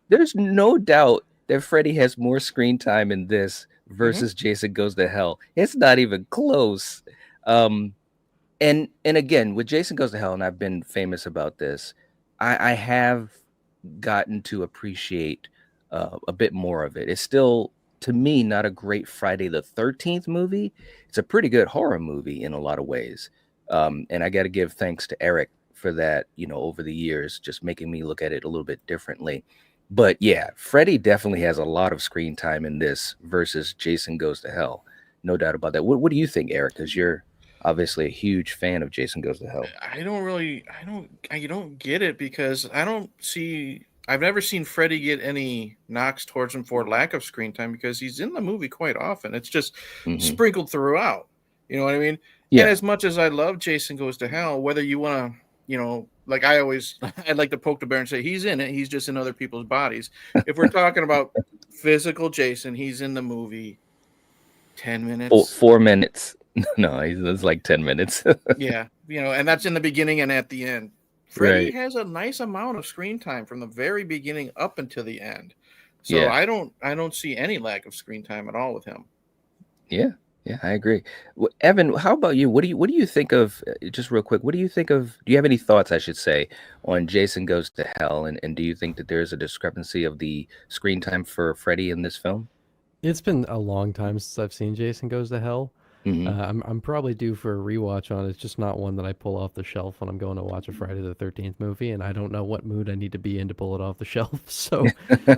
There's no doubt that Freddy has more screen time in this versus Jason Goes to Hell. It's not even close. And again, with Jason Goes to Hell, and I've been famous about this, I have gotten to appreciate a bit more of it. It's still, to me, not a great Friday the 13th movie. It's a pretty good horror movie in a lot of ways. And I got to give thanks to Eric for that, over the years, just making me look at it a little bit differently. But yeah, Freddy definitely has a lot of screen time in this versus Jason Goes to Hell. No doubt about that. What do you think, Eric? Because you're obviously a huge fan of Jason Goes to Hell. I don't get it because I've never seen Freddy get any knocks towards him for lack of screen time because he's in the movie quite often. It's just sprinkled throughout. You know what I mean? Yeah. And as much as I love Jason Goes to Hell, whether you want to, like I like to poke the bear and say he's in it. He's just in other people's bodies. If we're talking about physical Jason, he's in the movie 10 minutes. 4 minutes. No, it's like 10 minutes. Yeah, and that's in the beginning and at the end. Freddy has a nice amount of screen time from the very beginning up until the end. So yeah. I don't see any lack of screen time at all with him. Yeah, I agree. Evan, how about you? What do you think of, just real quick, do you have any thoughts, I should say, on Jason Goes to Hell? And do you think that there's a discrepancy of the screen time for Freddy in this film? It's been a long time since I've seen Jason Goes to Hell. I'm probably due for a rewatch on it. It's just not one that I pull off the shelf when I'm going to watch a Friday the 13th movie, and I don't know what mood I need to be in to pull it off the shelf. So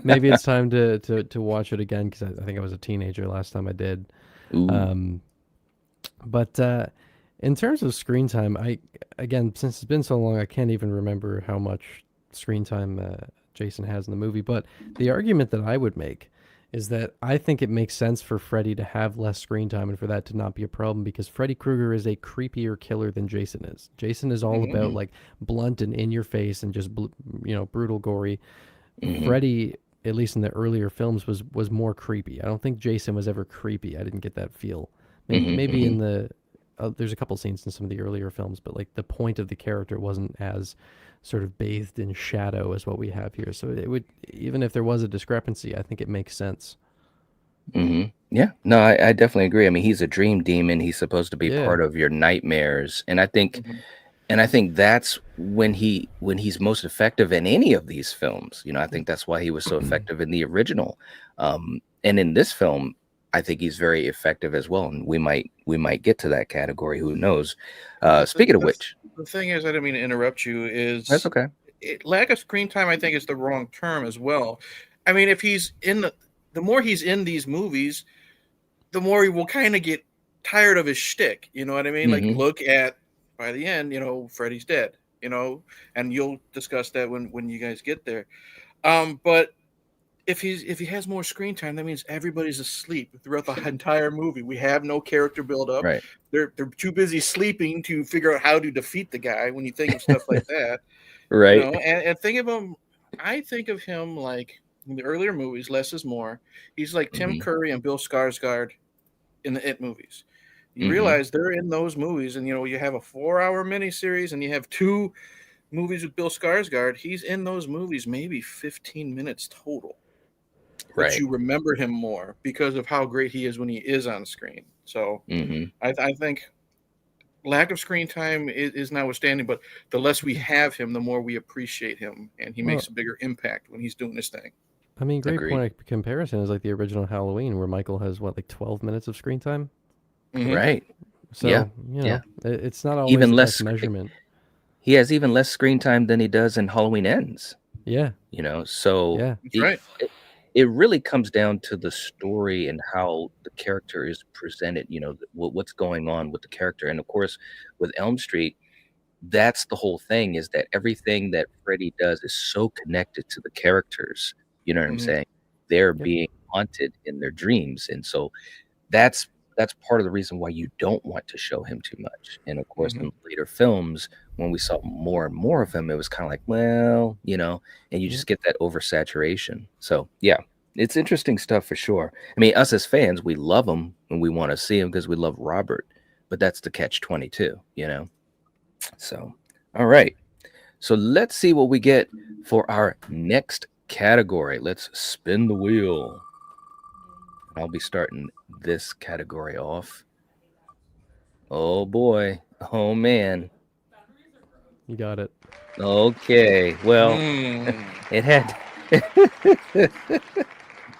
maybe it's time to watch it again because I think I was a teenager last time I did. But in terms of screen time, since it's been so long, I can't even remember how much screen time Jason has in the movie. But the argument that I would make is that I think it makes sense for Freddy to have less screen time and for that to not be a problem because Freddy Krueger is a creepier killer than Jason is. Jason is all about like blunt and in your face and just brutal, gory. Freddy, at least in the earlier films, was more creepy. I don't think Jason was ever creepy. I didn't get that feel. Maybe in the there's a couple scenes in some of the earlier films, but like the point of the character wasn't as sort of bathed in shadow as what we have here. So it would, even if there was a discrepancy, I think it makes sense. Yeah, no, I definitely agree. I mean, he's a dream demon. He's supposed to be part of your nightmares. And I think, that's when he's most effective in any of these films. I think that's why he was so effective in the original. And in this film, I think he's very effective as well. And we might get to that category. Who knows? Speaking of which, the thing is, I didn't mean to interrupt you. That's okay. Lack of screen time, I think, is the wrong term as well. I mean, if he's in the more he's in these movies, the more he will kind of get tired of his shtick. You know what I mean? Like, look at by the end, Freddy's dead. And you'll discuss that when you guys get there. But if he has more screen time, that means everybody's asleep throughout the entire movie. We have no character build up. Right. They're too busy sleeping to figure out how to defeat the guy when you think of stuff like that. Right. And think of him. I think of him like in the earlier movies, less is more. He's like Tim Curry and Bill Skarsgård in the It movies. You realize they're in those movies, and you have a 4-hour miniseries, and you have 2 movies with Bill Skarsgård. He's in those movies maybe 15 minutes total. Right. But you remember him more because of how great he is when he is on screen. So I think lack of screen time is notwithstanding, but the less we have him, the more we appreciate him, and he makes a bigger impact when he's doing this thing. I mean, great point of comparison is like the original Halloween, where Michael has like 12 minutes of screen time. Right. So it's not always even the less best measurement. He has even less screen time than he does in Halloween Ends. Yeah. So Yeah. That's right. it really comes down to the story and how the character is presented, what's going on with the character. And of course, with Elm Street, that's the whole thing, is that everything that Freddy does is so connected to the characters. You know what I'm Mhm. saying? They're Yep. being haunted in their dreams. And so that's part of the reason why you don't want to show him too much. And of course, Mhm. in later films, when we saw more and more of him, it was kind of like, well, and you Yep. just get that oversaturation. So yeah, it's interesting stuff for sure. I mean, us as fans, we love him and we want to see him because we love Robert, but that's the catch 22. So, all right. So let's see what we get for our next category. Let's spin the wheel. I'll be starting this category off. Oh boy. Oh man. You got it. Okay. Well, Mm. it had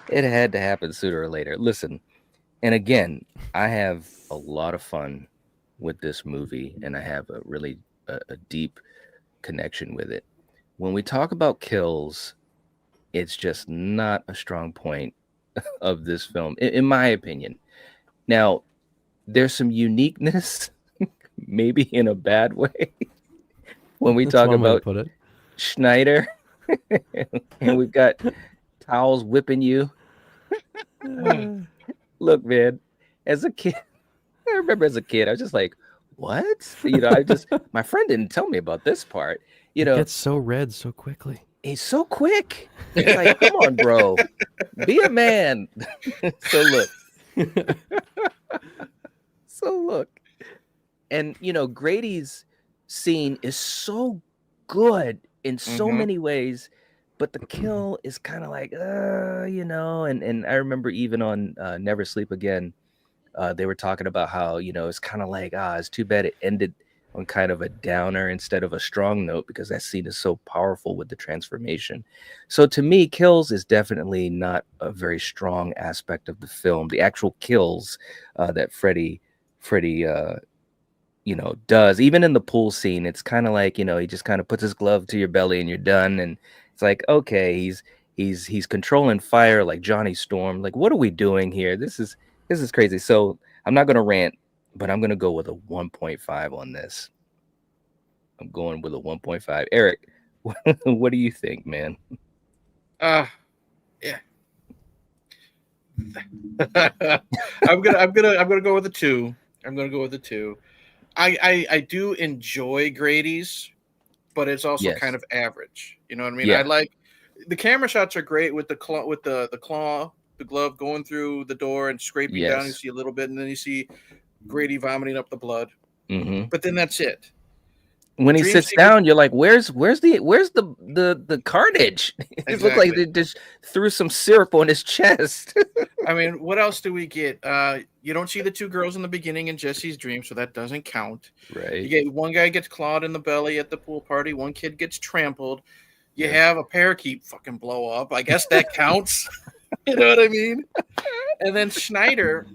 it had to happen sooner or later. Listen, and again, I have a lot of fun with this movie, and I have a really a deep connection with it. When we talk about kills, it's just not a strong point of this film, in my opinion. Now, there's some uniqueness, maybe in a bad way, when we That's talk one way to about put it. Schneider, and we've got towels whipping you. Look, man, as a kid, I remember as a kid, I was just like, what? My friend didn't tell me about this part. It gets so red so quickly. He's so quick. It's like, come on, bro, be a man. So look, and Grady's scene is so good in so Mhm. many ways, but the kill is kind of like, and I remember even on Never Sleep Again, they were talking about how, it's kind of like, it's too bad it ended on kind of a downer instead of a strong note, because that scene is so powerful with the transformation. So to me, kills is definitely not a very strong aspect of the film. The actual kills that Freddy does, even in the pool scene, it's kind of like, he just kind of puts his glove to your belly and you're done. And it's like, okay, he's controlling fire like Johnny Storm. Like, what are we doing here? This is crazy. So I'm not gonna rant, but I'm gonna go with a 1.5 on this. I'm going with a 1.5. Eric, what do you think, man? Yeah. I'm gonna go with a 2. I'm gonna go with a 2. I do enjoy Grady's, but it's also Yes. kind of average. You know what I mean? Yeah. I like the camera shots are great with the claw, the glove going through the door and scraping down. You Yes. see a little bit, and then you see Grady vomiting up the blood. hmm But then that's it. The When he dream sits sequence, down, you're like, where's the carnage? It looked like exactly. they just threw some syrup on his chest. I mean, what else do we get? You don't see the 2 girls in the beginning in Jesse's dream, so that doesn't count. You Right. get one guy gets clawed in the belly at the pool party. One kid gets trampled. You Yep. have a parakeet fucking blow up. I guess that counts. You know what I mean? And then Schneider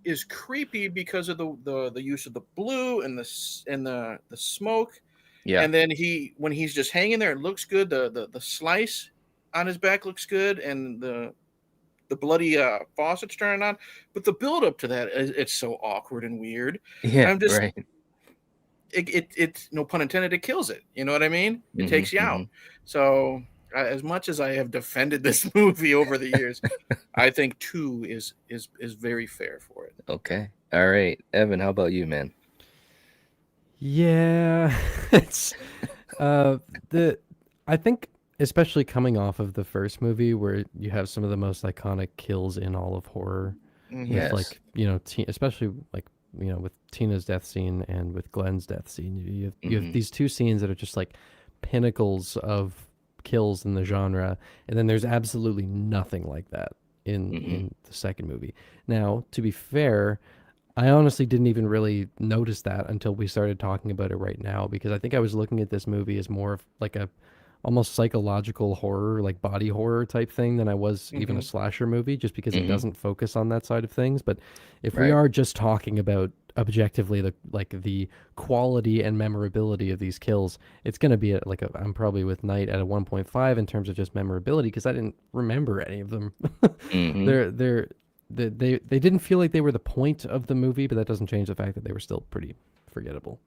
is creepy because of the use of the blue and the smoke. Yeah. And then when he's just hanging there, it looks good. The slice on his back looks good, and the bloody faucet's turning on. But the build up to that, it's so awkward and weird. Yeah. I'm just Right. it's no pun intended. It kills it. You know what I mean? It Mhm, takes you out. So as much as I have defended this movie over the years, I think 2 is very fair for it. Okay. All right. Evan, how about you, man? Yeah, it's I think, especially coming off of the first movie where you have some of the most iconic kills in all of horror, Mhm. Yes. with especially like with Tina's death scene and with Glenn's death scene. You have Mhm. these 2 scenes that are just like pinnacles of kills in the genre, and then there's absolutely nothing like that in Mhm. the second movie. Now, to be fair, I honestly didn't even really notice that until we started talking about it right now, because I think I was looking at this movie as more of like a almost psychological horror, like body horror type thing, than I was even a Mhm. slasher movie, just because it Mhm. doesn't focus on that side of things. But if we Right. are just talking about objectively the quality and memorability of these kills, it's going to be I'm probably with Knight at a 1.5 in terms of just memorability, because I didn't remember any of them. They're they didn't feel like they were the point of the movie, but that doesn't change the fact that they were still pretty forgettable.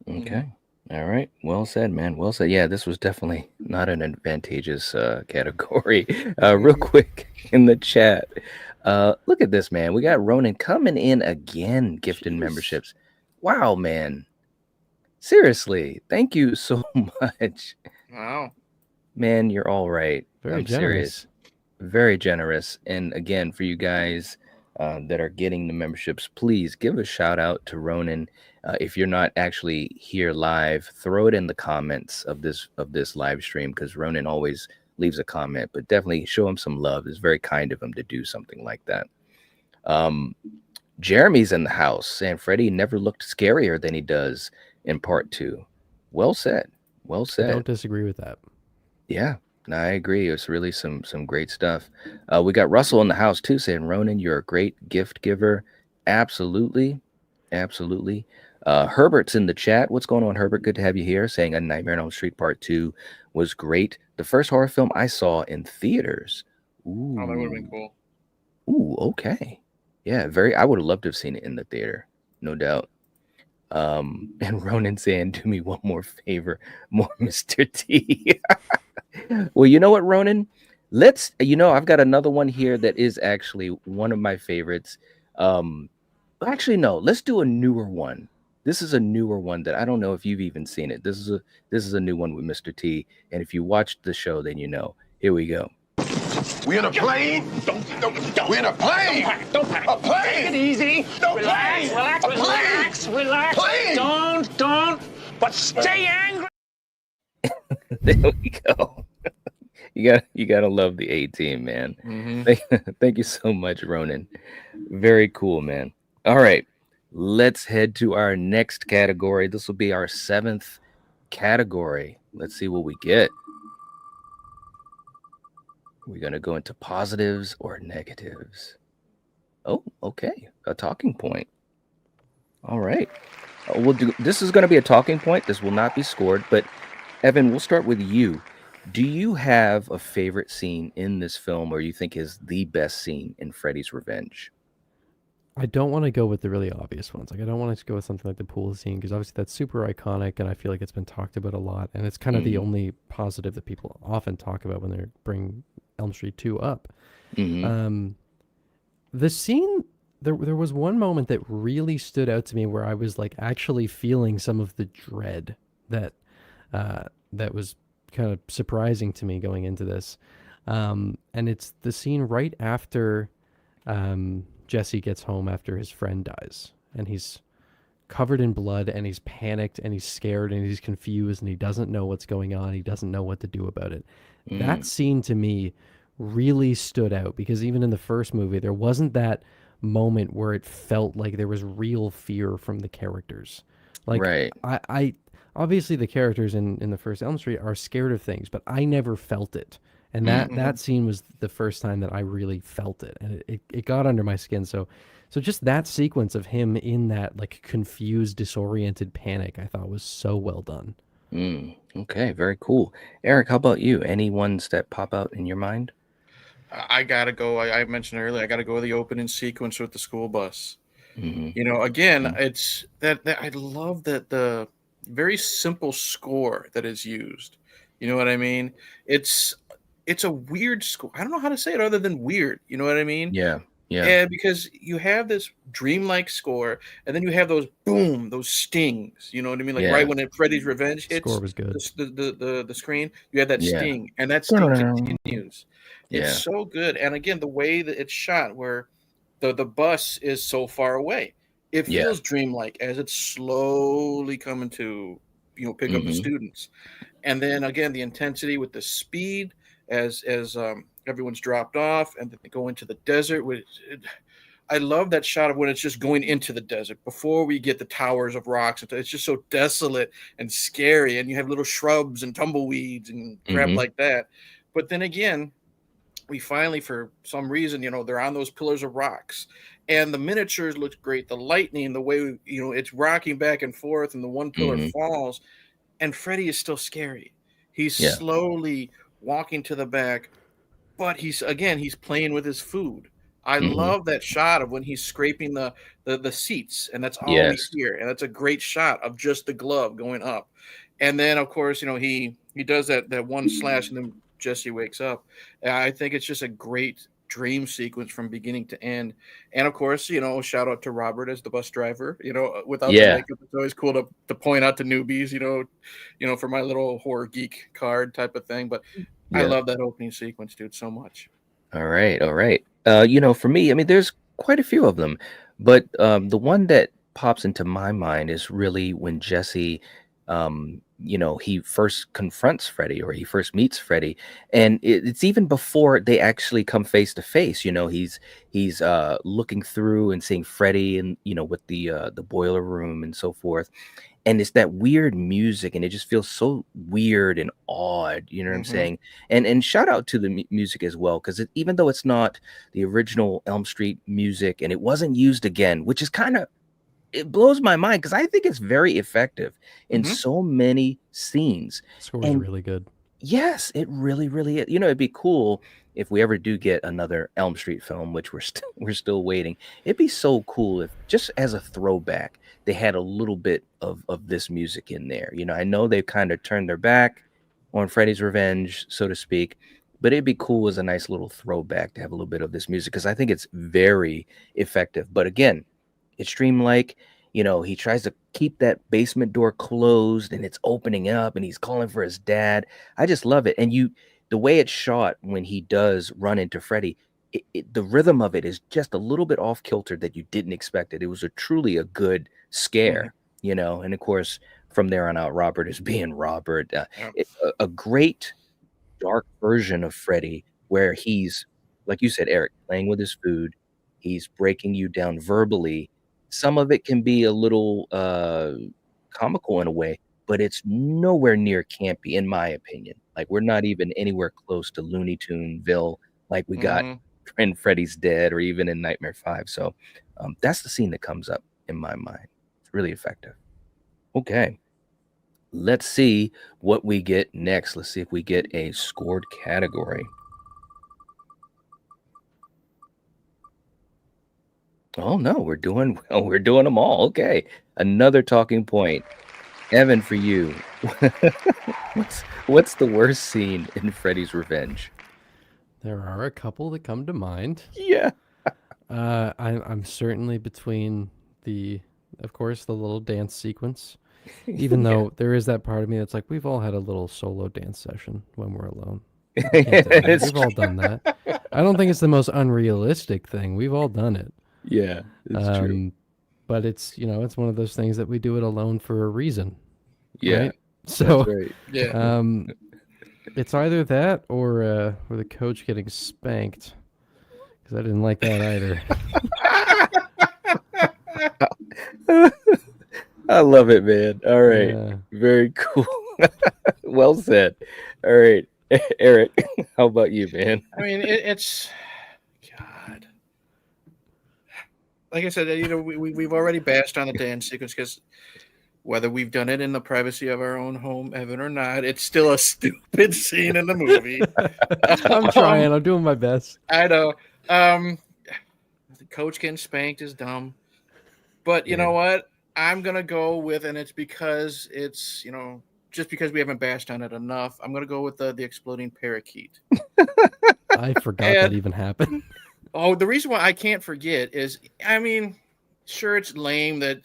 Okay. All right. Well said, man. Well said. Yeah, this was definitely not an advantageous category. Real quick in the chat. Look at this, man. We got Ronan coming in again, gifting memberships. Wow, man. Seriously. Thank you so much. Wow. Man, you're all right. Very I'm generous. serious. Very generous. And again, for you guys that are getting the memberships, please give a shout out to Ronan. If you're not actually here live, throw it in the comments of this live stream, because Ronan always leaves a comment, but definitely show him some love. It's very kind of him to do something like that. Jeremy's in the house saying Freddy never looked scarier than he does in part 2. Well said. Well said. I don't disagree with that. Yeah, no, I agree. It's really some great stuff. We got Russell in the house too, saying Ronan, you're a great gift giver. Absolutely. Absolutely. Herbert's in the chat. What's going on, Herbert? Good to have you here. Saying A Nightmare on Elm Street Part 2 was great. The first horror film I saw in theaters. Ooh. Oh, that would have been cool. Ooh, okay. Yeah, I would have loved to have seen it in the theater, no doubt. And Ronan saying, do me one more favor, more Mr. T. Well, you know what, Ronan? I've got another one here that is actually one of my favorites. Actually, no, let's do a newer one. This is a newer one that I don't know if you've even seen it. This is a new one with Mr. T. And if you watched the show, then you know. Here we go. We in a plane? We in a plane? Don't panic. A plane? Take it easy. No Relax, plane. relax, A plane. relax. Plane. Don't. But stay angry. There we go. You gotta love the A-Team, man. Thank you so much, Ronan. Very cool, man. All right, let's head to our next category. This will be our 7th category. Let's see what we get. We're gonna go into positives or negatives. Oh, okay, a talking point. All right, this is going to be a talking point. This will not be scored, but Evan, we'll start with you. Do you have a favorite scene in this film, or you think is the best scene in Freddy's Revenge? I don't want to go with the really obvious ones. Like, I don't want to go with something like the pool scene, because obviously that's super iconic, and I feel like it's been talked about a lot, and it's kind of the only positive that people often talk about when they bring Elm Street 2 up. The scene, there was one moment that really stood out to me where I was like actually feeling some of the dread that was kind of surprising to me going into this. And it's the scene right after Jesse gets home after his friend dies, and he's covered in blood, and he's panicked, and he's scared, and he's confused, and he doesn't know what's going on. He doesn't know what to do about it. That scene to me really stood out, because even in the first movie, there wasn't that moment where it felt like there was real fear from the characters. Like, right. I obviously the characters in the first Elm Street are scared of things, but I never felt it. And that scene was the first time that I really felt it, and it got under my skin. So just that sequence of him in that like confused, disoriented panic, I thought was so well done. Okay, very cool. Eric, how about you? Any ones that pop out in your mind? I gotta go. I mentioned earlier, I gotta go with the opening sequence with the school bus. Again, it's that I love that the very simple score that is used. You know what I mean? It's a weird score. I don't know how to say it other than weird. You know what I mean? Yeah. And because you have this dreamlike score, and then you have those boom, those stings. You know what I mean? Like right when Freddy's Revenge hits, score was good. The screen, you have that sting, and that sting continues. It's so good. And again, the way that it's shot, where the bus is so far away, it feels dreamlike as it's slowly coming to pick up the students. And then again, the intensity with the speed as everyone's dropped off and they go into the desert. I love that shot of when it's just going into the desert before we get the towers of rocks. It's just so desolate and scary, and you have little shrubs and tumbleweeds and crap like that. But then again, we finally, for some reason, they're on those pillars of rocks, and the miniatures looked great. The lightning, the way it's rocking back and forth, and the one pillar Hmm. falls, and Freddy is still scary. He's Yeah. slowly walking to the back, but he's playing with his food. I Hmm. love that shot of when he's scraping the seats, and that's all we Yes. hear. And that's a great shot of just the glove going up. And then, of course, he does that one slash, and then Jesse wakes up. And I think it's just a great dream sequence from beginning to end. And of course, shout out to Robert as the bus driver. Without the Yeah. makeup, it's always cool to point out to newbies. For my little horror geek card type of thing. But I Yeah. love that opening sequence, dude, so much. All right. All right. For me, I mean, there's quite a few of them, but the one that pops into my mind is really when Jesse, he first confronts Freddy, or he first meets Freddy, and it's even before they actually come face to face. He's looking through and seeing Freddy, and with the boiler room and so forth, and it's that weird music, and it just feels so weird and odd, you know what I'm Mm-hmm. saying? And shout out to the music as well, because even though it's not the original Elm Street music, and it wasn't used again, which is kind of, it blows my mind, because I think it's very effective in Mm-hmm. so many scenes. Score's And really good. yes, it really, really is. It'd be cool if we ever do get another Elm Street film, which we're still waiting. It'd be so cool if, just as a throwback, they had a little bit of this music in there. I know they've kind of turned their back on Freddy's Revenge, so to speak, but it'd be cool as a nice little throwback to have a little bit of this music, because I think it's very effective. But again, it's dreamlike. He tries to keep that basement door closed, and it's opening up, and he's calling for his dad. I just love it. And the way it's shot when he does run into Freddy, the rhythm of it is just a little bit off kilter that you didn't expect it. It was truly a good Mm-hmm. scare, and of course, from there on out, Robert is being Robert. Yeah. A great dark version of Freddy, where he's, like you said, Eric, playing with his food. He's breaking you down verbally. Some of it can be a little comical in a way, but it's nowhere near campy, in my opinion. Like, we're not even anywhere close to Looney Tuneville like we got Mm-hmm. in Freddy's Dead, or even in Nightmare 5. So that's the scene that comes up in my mind. It's really effective. Okay. Let's see what we get next. Let's see if we get a scored category. Oh no, we're doing well. We're doing them all. Okay. Another talking point. Evan, for you. what's the worst scene in Freddy's Revenge? There are a couple that come to mind. Yeah. I'm certainly between of course, the little dance sequence. Even though there is that part of me that's like, we've all had a little solo dance session when we're alone. I can't deny it. We've all done that. I don't think it's the most unrealistic thing. We've all done it. Yeah, it's true. But it's it's one of those things that we do it alone for a reason. Yeah. Right? So That's right. Yeah. it's either that or the coach getting spanked, because I didn't like that either. I love it, man. All right. Yeah. Very cool. Well said. All right. Eric, how about you, man? I mean, it's God. Like I said, we've already bashed on the dance sequence, because whether we've done it in the privacy of our own home, Evan, or not, it's still a stupid scene in the movie. I'm trying. I'm doing my best. I know. The coach getting spanked is dumb, but you know what? I'm gonna go with, and it's because it's just because we haven't bashed on it enough. I'm gonna go with the exploding parakeet. I forgot that even happened. Oh, the reason why I can't forget is, I mean, sure, it's lame that,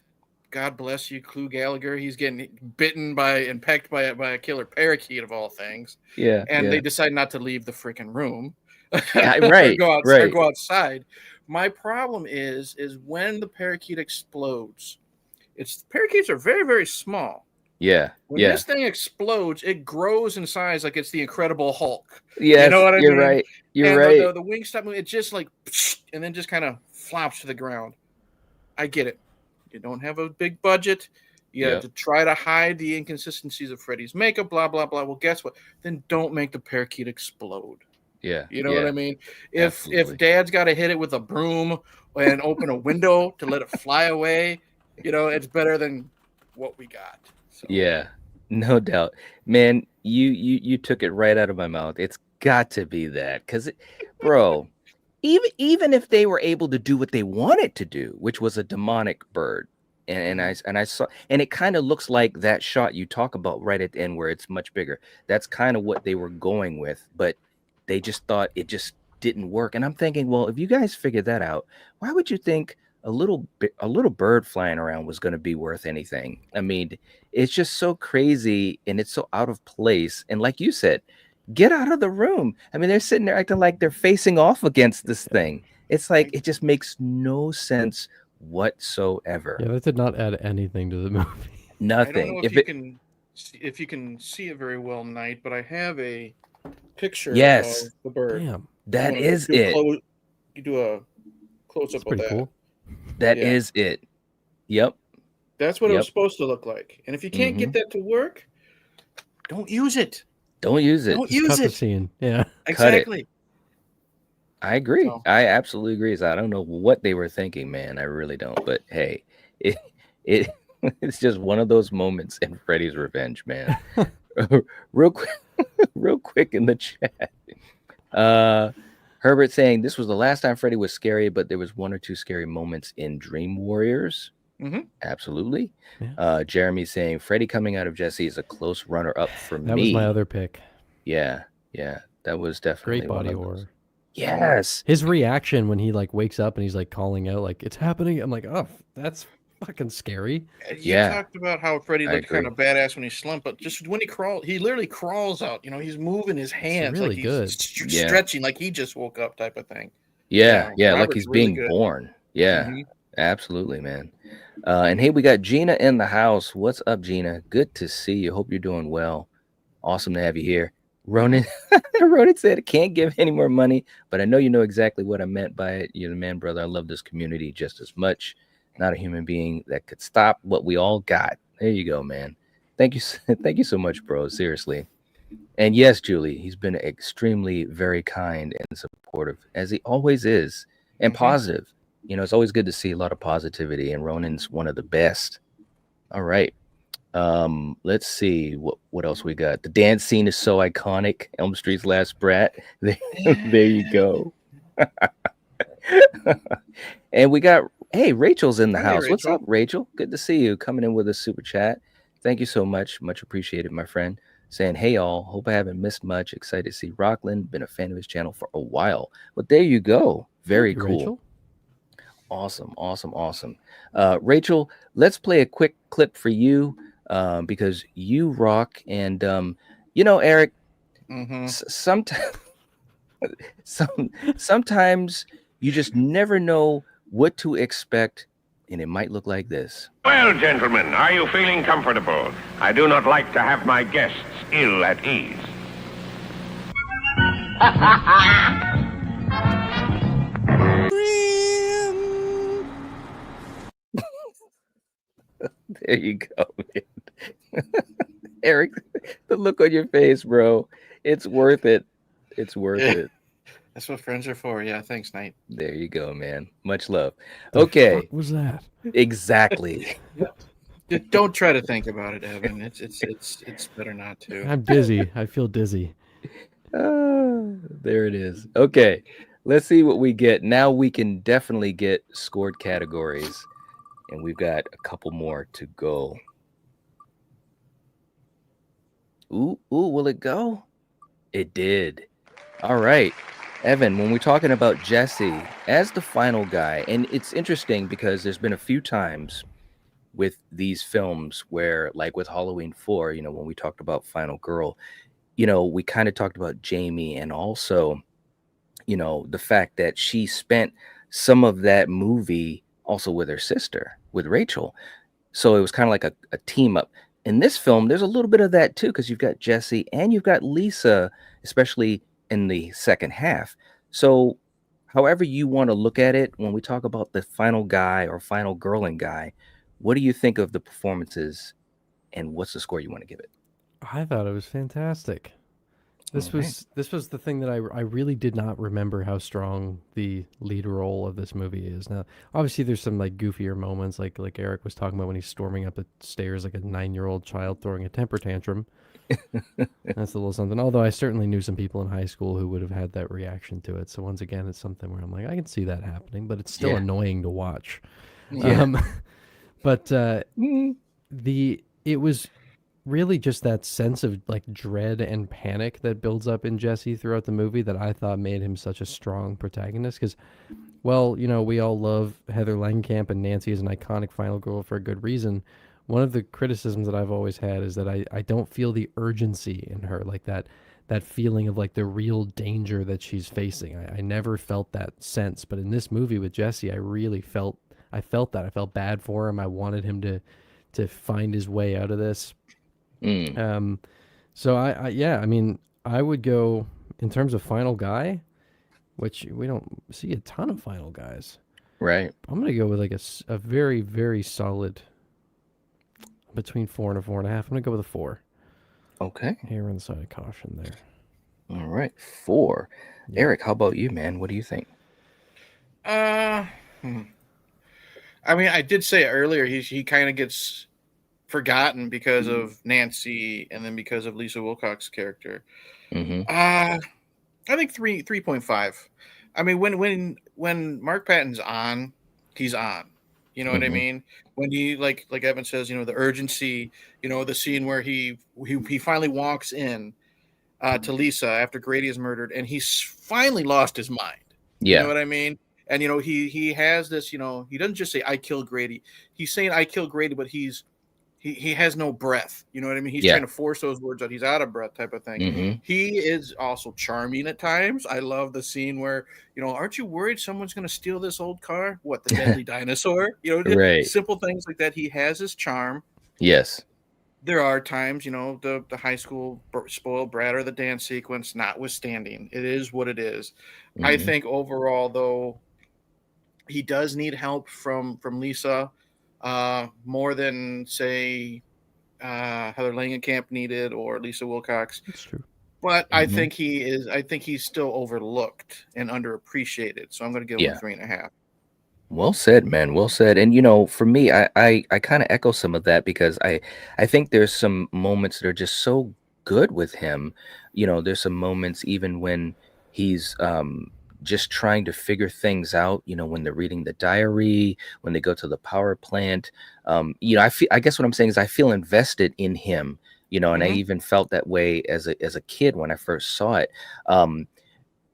God bless you, Clue Gallagher, he's getting bitten and pecked by a killer parakeet of all things. Yeah. And yeah. they decide not to leave the freaking room. Right. or go outside. My problem is when the parakeet explodes. Parakeets are very, very small. Yeah. When this thing explodes, it grows in size like it's the Incredible Hulk. Yes, you know what I mean? Right. You're and right. The wings stop moving. It just like, and then just kind of flops to the ground. I get it. You don't have a big budget. You have to try to hide the inconsistencies of Freddy's makeup, blah, blah, blah. Well, guess what? Then don't make the parakeet explode. Yeah. You know what I mean? If Absolutely. dad's got to hit it with a broom and open a window to let it fly away, it's better than what we got. So Yeah, no doubt. Man, you took it right out of my mouth. It's got to be that because, bro, even if they were able to do what they wanted to do, which was a demonic bird, and I saw, and it kind of looks like that shot you talk about right at the end where it's much bigger. That's kind of what they were going with, but they just thought it just didn't work. And I'm thinking, well, if you guys figured that out, why would you think a little bird flying around was going to be worth anything? I mean, it's just so crazy and it's so out of place. And like you said, get out of the room. I mean, they're sitting there acting like they're facing off against this thing. It's like it just makes no sense whatsoever. Yeah, that did not add anything to the movie. I don't Nothing. know if you can see it very well, Knight, but I have a picture Yes, of the bird. Damn, that is it. You do a close that's up of pretty that. cool. That Yeah. is it. Yep. That's what it was Yep. supposed to look like. And if you can't get that to work, don't use it. Don't use it. Don't Just use cut the it. scene. Yeah. Cut it. Exactly. I agree. So- I absolutely agree. So I don't know what they were thinking, man. I really don't. But hey, it it's just one of those moments in Freddy's Revenge, man. real quick in the chat. Herbert saying this was the last time Freddy was scary, but there was one or two scary moments in Dream Warriors. Mhm. Absolutely. Yeah. Jeremy saying Freddy coming out of Jesse is a close runner-up for That me. was my other pick. Yeah, that was definitely Great one body of those. horror. Yes. His reaction when he like wakes up and he's like calling out like it's happening. I'm like, oh, that's fucking scary. You Yeah. talked about how Freddy I looked kind agree. of badass when he slumped, but just when he literally crawls out. He's moving his hands really like he's good. stretching like he just woke up type of thing. Yeah, like Robert's he's really being good. born. Yeah, Mhm. absolutely, man. And hey, we got Gina in the house. What's up, Gina? Good to see you. Hope you're doing well. Awesome to have you here. Ronan, Ronan said, can't give any more money, but I know you know exactly what I meant by it. You're the man, brother. I love this community just as much. Not a human being that could stop what we all got. There you go, man. Thank you. Thank you so much, bro. Seriously. And yes, Julie, he's been extremely very kind and supportive, as he always is, and positive. It's always good to see a lot of positivity, and Ronan's one of the best. All right. Let's see what else we got. The dance scene is so iconic. Elm Street's Last Brat. There you go. And we got, hey, Rachel's in the Hi, house. What's Rachel. up, Rachel? Good to see you coming in with a super chat. Thank you so much. Much appreciated, my friend. Saying, hey, all. Hope I haven't missed much. Excited to see Rockland. Been a fan of his channel for a while. But there you go. Very Thank you, cool. Rachel. Awesome. Rachel, let's play a quick clip for you because you rock. And, Eric, sometimes you just never know what to expect, and it might look like this. Well, gentlemen, are you feeling comfortable? I do not like to have my guests ill at ease. There you go, man. Eric, the look on your face, bro. It's worth it. It's worth it. That's what friends are for. Yeah, thanks, Knight. There you go, man. Much love. The Okay. fuck was that? Exactly. Don't try to think about it, Evan. It's better not to. I'm dizzy. I feel dizzy. There it is. Okay. Let's see what we get. Now we can definitely get scored categories. And we've got a couple more to go. Ooh, will it go? It did. All right. Evan, when we're talking about Jesse as the final guy, and it's interesting because there's been a few times with these films where, like with Halloween 4, when we talked about Final Girl, we kind of talked about Jamie and also, the fact that she spent some of that movie also with her sister, with Rachel. So it was kind of like a team up. In this film, there's a little bit of that too, because you've got Jesse and you've got Lisa, especially in the second half. So however you want to look at it, when we talk about the final guy or final girl and guy, what do you think of the performances and what's the score you want to give it? I thought it was fantastic. This was the thing that I really did not remember how strong the lead role of this movie is. Now, obviously, there's some like goofier moments, like Eric was talking about when he's storming up the stairs like a 9-year-old child throwing a temper tantrum. That's a little something. Although I certainly knew some people in high school who would have had that reaction to it. So once again, it's something where I'm like, I can see that happening, but it's still annoying to watch. Yeah. But it was really just that sense of like dread and panic that builds up in Jesse throughout the movie that I thought made him such a strong protagonist. Because, well, you know, we all love Heather Langenkamp, and Nancy is an iconic final girl for a good reason. One of the criticisms that I've always had is that I don't feel the urgency in her, like that feeling of like the real danger that she's facing. I never felt that sense, but in this movie with Jesse, I really felt that. I felt bad for him. I wanted him to find his way out of this. So I mean, I would go in terms of final guy, which we don't see a ton of final guys. Right. I'm going to go with like a very, very solid between 4 and a 4.5. I'm going to go with a 4. Okay. Here on the side of caution there. All right. 4. Yeah. Eric, how about you, man? What do you think? I mean, I did say earlier, he kind of gets forgotten because of Nancy and then because of Lisa Wilcox's character. I think 3.5. I mean, when Mark Patton's on, he's on. You know what I mean? When he like Evan says, you know, the urgency, you know, the scene where he finally walks in to Lisa after Grady is murdered, and he's finally lost his mind. Yeah. You know what I mean? And you know, he has this, you know, he doesn't just say I killed Grady. He's saying I killed Grady, but he has no breath. You know what I mean? He's trying to force those words out. He's out of breath type of thing. He is also charming at times. I love the scene where, you know, aren't you worried someone's going to steal this old car? What, the deadly dinosaur? You know, right. Simple things like that. He has his charm. Yes. There are times, you know, the high school spoiled brat or the dance sequence, notwithstanding. It is what it is. I think overall, though, he does need help from Lisa. More than say Heather Langenkamp needed or Lisa Wilcox. That's true. But I think he's still overlooked and underappreciated. So I'm going to give him a 3.5. Well said, man. Well said. And you know, for me, I kind of echo some of that because I think there's some moments that are just so good with him. You know, there's some moments even when he's just trying to figure things out, you know, when they're reading the diary, when they go to the power plant. You know, I guess what I'm saying is I feel invested in him, you know, and I even felt that way as a kid when I first saw it.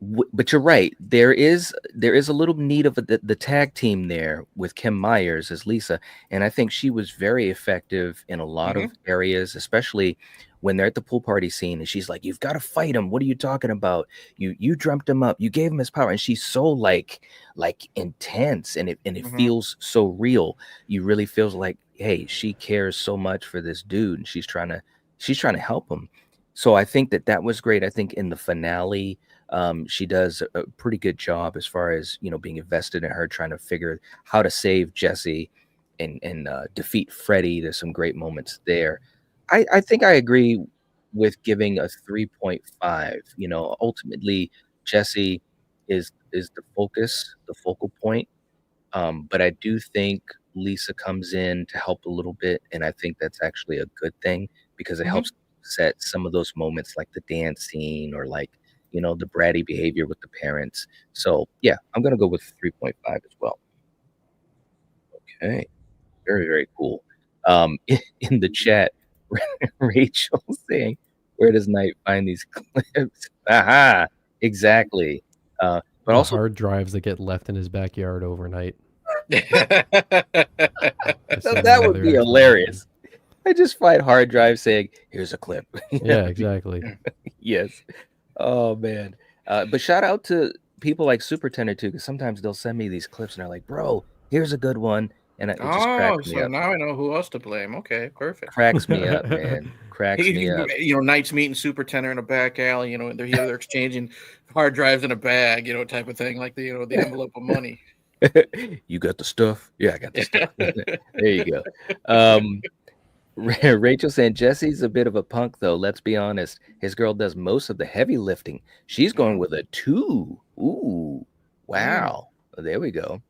But you're right. There is a little need of the tag team there with Kim Myers as Lisa. And I think she was very effective in a lot of areas, especially when they're at the pool party scene and she's like, you've got to fight him. What are you talking about? You dreamt him up. You gave him his power. And she's so like intense and it feels so real. You really feels like, hey, she cares so much for this dude and she's trying to help him. So I think that was great. I think in the finale, she does a pretty good job as far as, you know, being invested in her, trying to figure how to save Jesse and defeat Freddy. There's some great moments there. I think I agree with giving a 3.5. You know, ultimately Jesse is the focal point. But I do think Lisa comes in to help a little bit, and I think that's actually a good thing because it helps set some of those moments like the dance scene or like, you know, the bratty behavior with the parents. So yeah, I'm gonna go with 3.5 as well. Okay, very, very cool. In the chat, Rachel saying, where does Knight find these clips? Aha, exactly. But the also hard drives that get left in his backyard overnight. that would be hilarious. I just find hard drive saying, here's a clip. Yeah, exactly. Yes. Oh man. But shout out to people like Supertender too, because sometimes they'll send me these clips and they're like, bro, here's a good one. And it just cracks me up. Now I know who else to blame. Okay, perfect. Cracks me up, man. Cracks me up. You know, Knight's meeting Supertender in a back alley, you know, and they're exchanging hard drives in a bag, you know, type of thing, like the envelope of money. You got the stuff? Yeah, I got the stuff. There you go. Rachel saying Jesse's a bit of a punk, though. Let's be honest. His girl does most of the heavy lifting. She's going with a 2. Ooh, wow. There we go.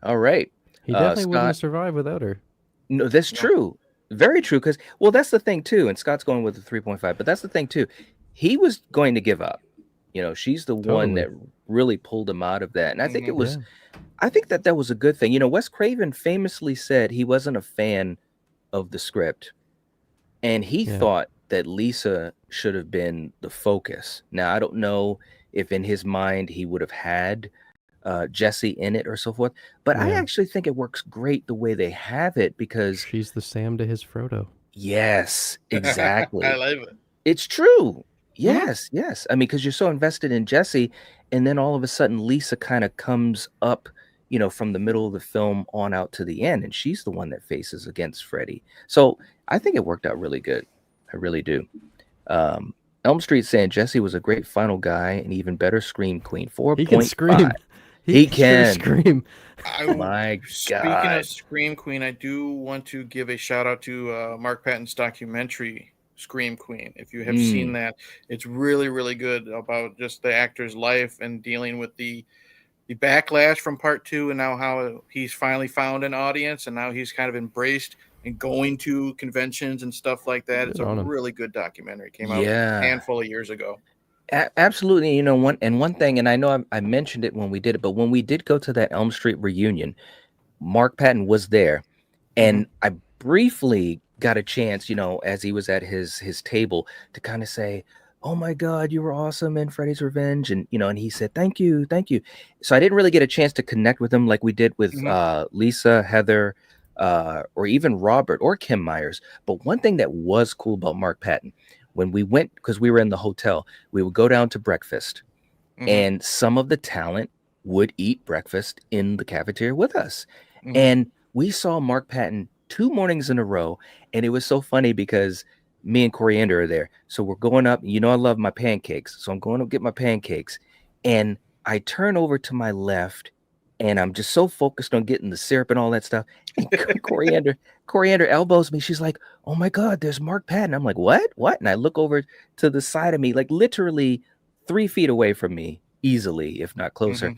All right. He definitely wouldn't have Scott. survived without her. No, that's No. true. Very true. Because, well, that's the thing, too. And Scott's going with a 3.5. But that's the thing, too. He was going to give up. She's the one Totally. that really pulled him out of that. And I think it was, Yeah. I think that was a good thing. Wes Craven famously said he wasn't a fan of the script. And he Yeah. thought that Lisa should have been the focus. Now, I don't know if in his mind he would have had Jesse in it or so forth, but I Yeah. actually think it works great the way they have it because, She's the Sam to his Frodo. yes, exactly. I love it. It's true. Yes, yes. I mean, because you're so invested in Jesse, and then all of a sudden Lisa kind of comes up, from the middle of the film on out to the end, and she's the one that faces against Freddy. So I think it worked out really good. I really do. Elm Street saying Jesse was a great final guy and even better scream queen. 4.5. He can scream. He sure can. scream. My Speaking God. of Scream Queen, I do want to give a shout out to Mark Patton's documentary Scream Queen. If you have seen that, it's really, really good about just the actor's life and dealing with the backlash from part 2 and now how he's finally found an audience and now he's kind of embraced and going to conventions and stuff like that. It's a really good documentary. It came out a handful of years ago. Absolutely. One thing, and I know I mentioned it when we did it, but when we did go to that Elm Street reunion, Mark Patton was there, and I briefly got a chance, as he was at his table to kind of say, "Oh my God, you were awesome in Freddy's Revenge," and and he said, "Thank you, thank you." So I didn't really get a chance to connect with him like we did with Lisa, Heather, or even Robert or Kim Myers. But one thing that was cool about Mark Patton, when we went, because we were in the hotel, we would go down to breakfast, and some of the talent would eat breakfast in the cafeteria with us. And we saw Mark Patton 2 mornings in a row, and it was so funny because me and Coriander are there. So we're going up, I love my pancakes. So I'm going to get my pancakes, and I turn over to my left, and I'm just so focused on getting the syrup and all that stuff. And Coriander elbows me. She's like, "Oh my God, there's Mark Patton." I'm like, "What? What?" And I look over to the side of me, like literally 3 feet away from me, easily, if not closer.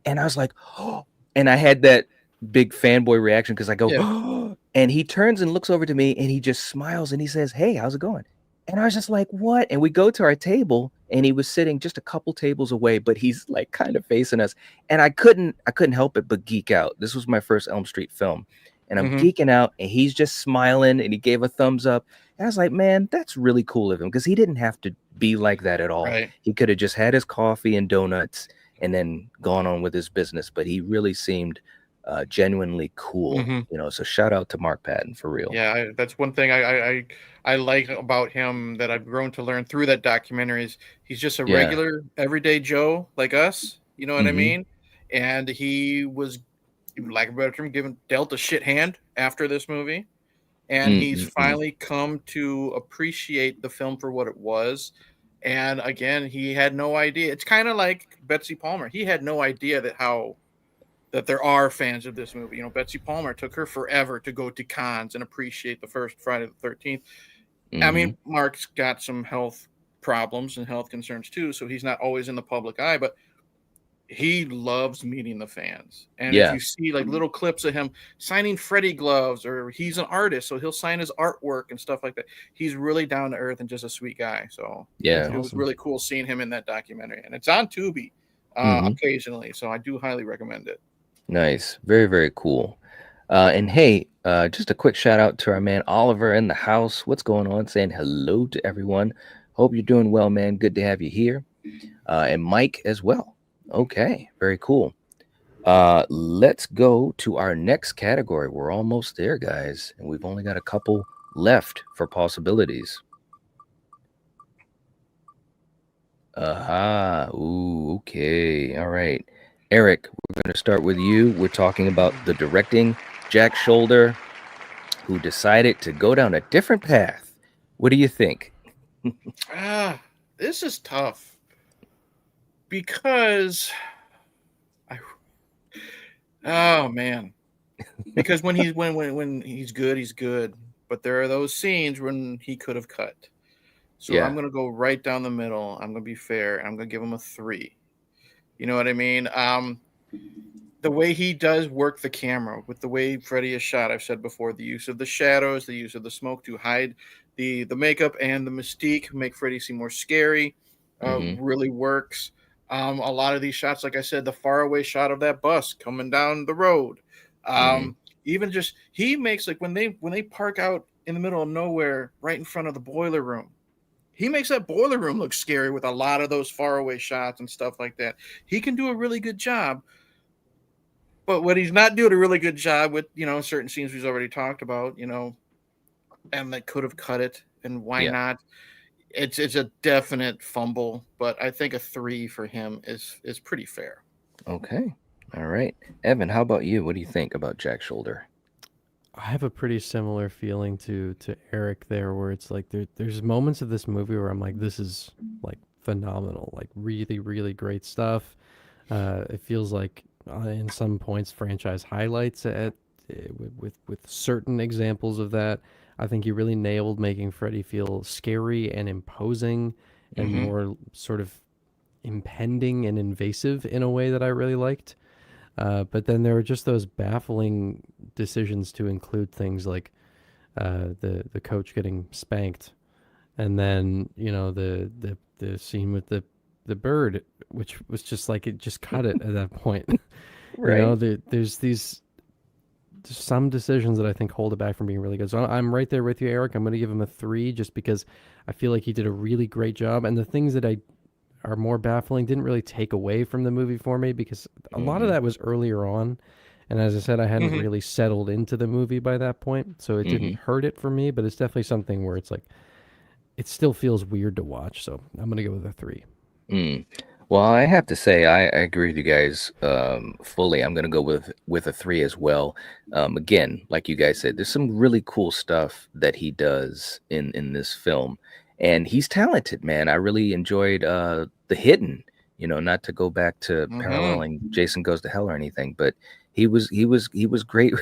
And I was like, "Oh," and I had that big fanboy reaction because I go, "Oh," and he turns and looks over to me and he just smiles and he says, "Hey, how's it going?" And I was just like, "What?" And we go to our table and he was sitting just a couple tables away, but he's like kind of facing us. And I couldn't help it but geek out. This was my first Elm Street film. And I'm geeking out and he's just smiling and he gave a thumbs up. And I was like, man, that's really cool of him because he didn't have to be like that at all. Right. He could have just had his coffee and donuts and then gone on with his business. But he really seemed genuinely cool, so shout out to Mark Patton for real. Yeah, that's one thing I like about him that I've grown to learn through that documentary is he's just a regular everyday Joe like us, you know what I mean? And he was, like a better term, dealt a shit hand after this movie, and he's finally come to appreciate the film for what it was. And again, he had no idea. It's kind of like Betsy Palmer. He had no idea that there are fans of this movie. Betsy Palmer took her forever to go to cons and appreciate the first Friday the 13th. I mean, Mark's got some health problems and health concerns too, so he's not always in the public eye, but he loves meeting the fans. And if you see like little clips of him signing Freddy gloves, or he's an artist, so he'll sign his artwork and stuff like that. He's really down to earth and just a sweet guy. So it was really cool seeing him in that documentary. And it's on Tubi occasionally, so I do highly recommend it. Nice. Very, very cool. And hey, just a quick shout out to our man Oliver in the house. What's going on? Saying hello to everyone. Hope you're doing well, man. Good to have you here. And Mike as well. Okay, very cool. Let's go to our next category. We're almost there, guys, and we've only got a couple left for possibilities. Ooh, okay. All right. Eric, we're going to start with you. We're talking about the directing, Jack Shoulder, who decided to go down a different path. What do you think? This is tough because oh man, because when he's good, he's good. but there are those scenes when he could have cut. So Yeah. I'm going to go right down the middle. I'm going to be fair. I'm going to give him a 3. You know what I mean? The way he does work the camera with the way Freddy is shot, I've said before, the use of the shadows, the use of the smoke to hide the makeup and the mystique, make Freddy seem more scary, really works. A lot of these shots, like I said, the faraway shot of that bus coming down the road, even just he makes like when they park out in the middle of nowhere, right in front of the boiler room. He makes that boiler room look scary with a lot of those faraway shots and stuff like that. He can do a really good job. But what he's not doing a really good job with, certain scenes we've already talked about, and they could have cut it, and why not? It's a definite fumble, but I think a 3 for him is pretty fair. Okay. All right. Evan, how about you? What do you think about Jack Shoulder? I have a pretty similar feeling to Eric there, where it's like there's moments of this movie where I'm like, this is like phenomenal, like really, really great stuff. It feels like in some points franchise highlights with certain examples of that. I think he really nailed making Freddy feel scary and imposing and more sort of impending and invasive in a way that I really liked. But then there were just those baffling decisions to include things like the coach getting spanked, and then the scene with the bird, which was just like it just cut it at that point. Right. There's some decisions that I think hold it back from being really good. So I'm right there with you, Eric. I'm going to give him a 3 just because I feel like he did a really great job, and the things that are more baffling didn't really take away from the movie for me because a lot of that was earlier on, and as I said, I hadn't really settled into the movie by that point, so it didn't hurt it for me. But it's definitely something where it's like it still feels weird to watch. So I'm going to go with a 3. Well, I have to say, I agree with you guys fully. I'm going to go with a 3 as well. Again, like you guys said, there's some really cool stuff that he does in this film, and he's talented, man. I really enjoyed The Hidden. Not to go back to paralleling Jason Goes to Hell or anything, but he was great.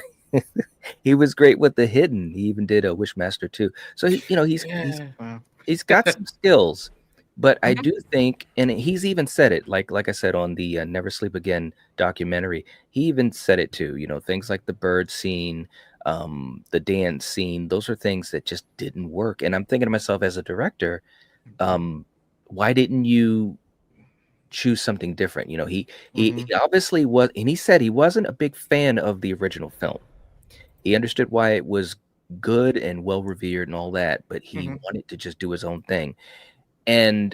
He was great with The Hidden. He even did a Wishmaster too. So he's got some skills. But I do think, and he's even said it, like I said on the Never Sleep Again documentary, he even said it too. Things like the bird scene, the dance scene, those are things that just didn't work. And I'm thinking to myself as a director, why didn't you choose something different? He obviously was, and he said he wasn't a big fan of the original film. He understood why it was good and well revered and all that, but he wanted to just do his own thing. And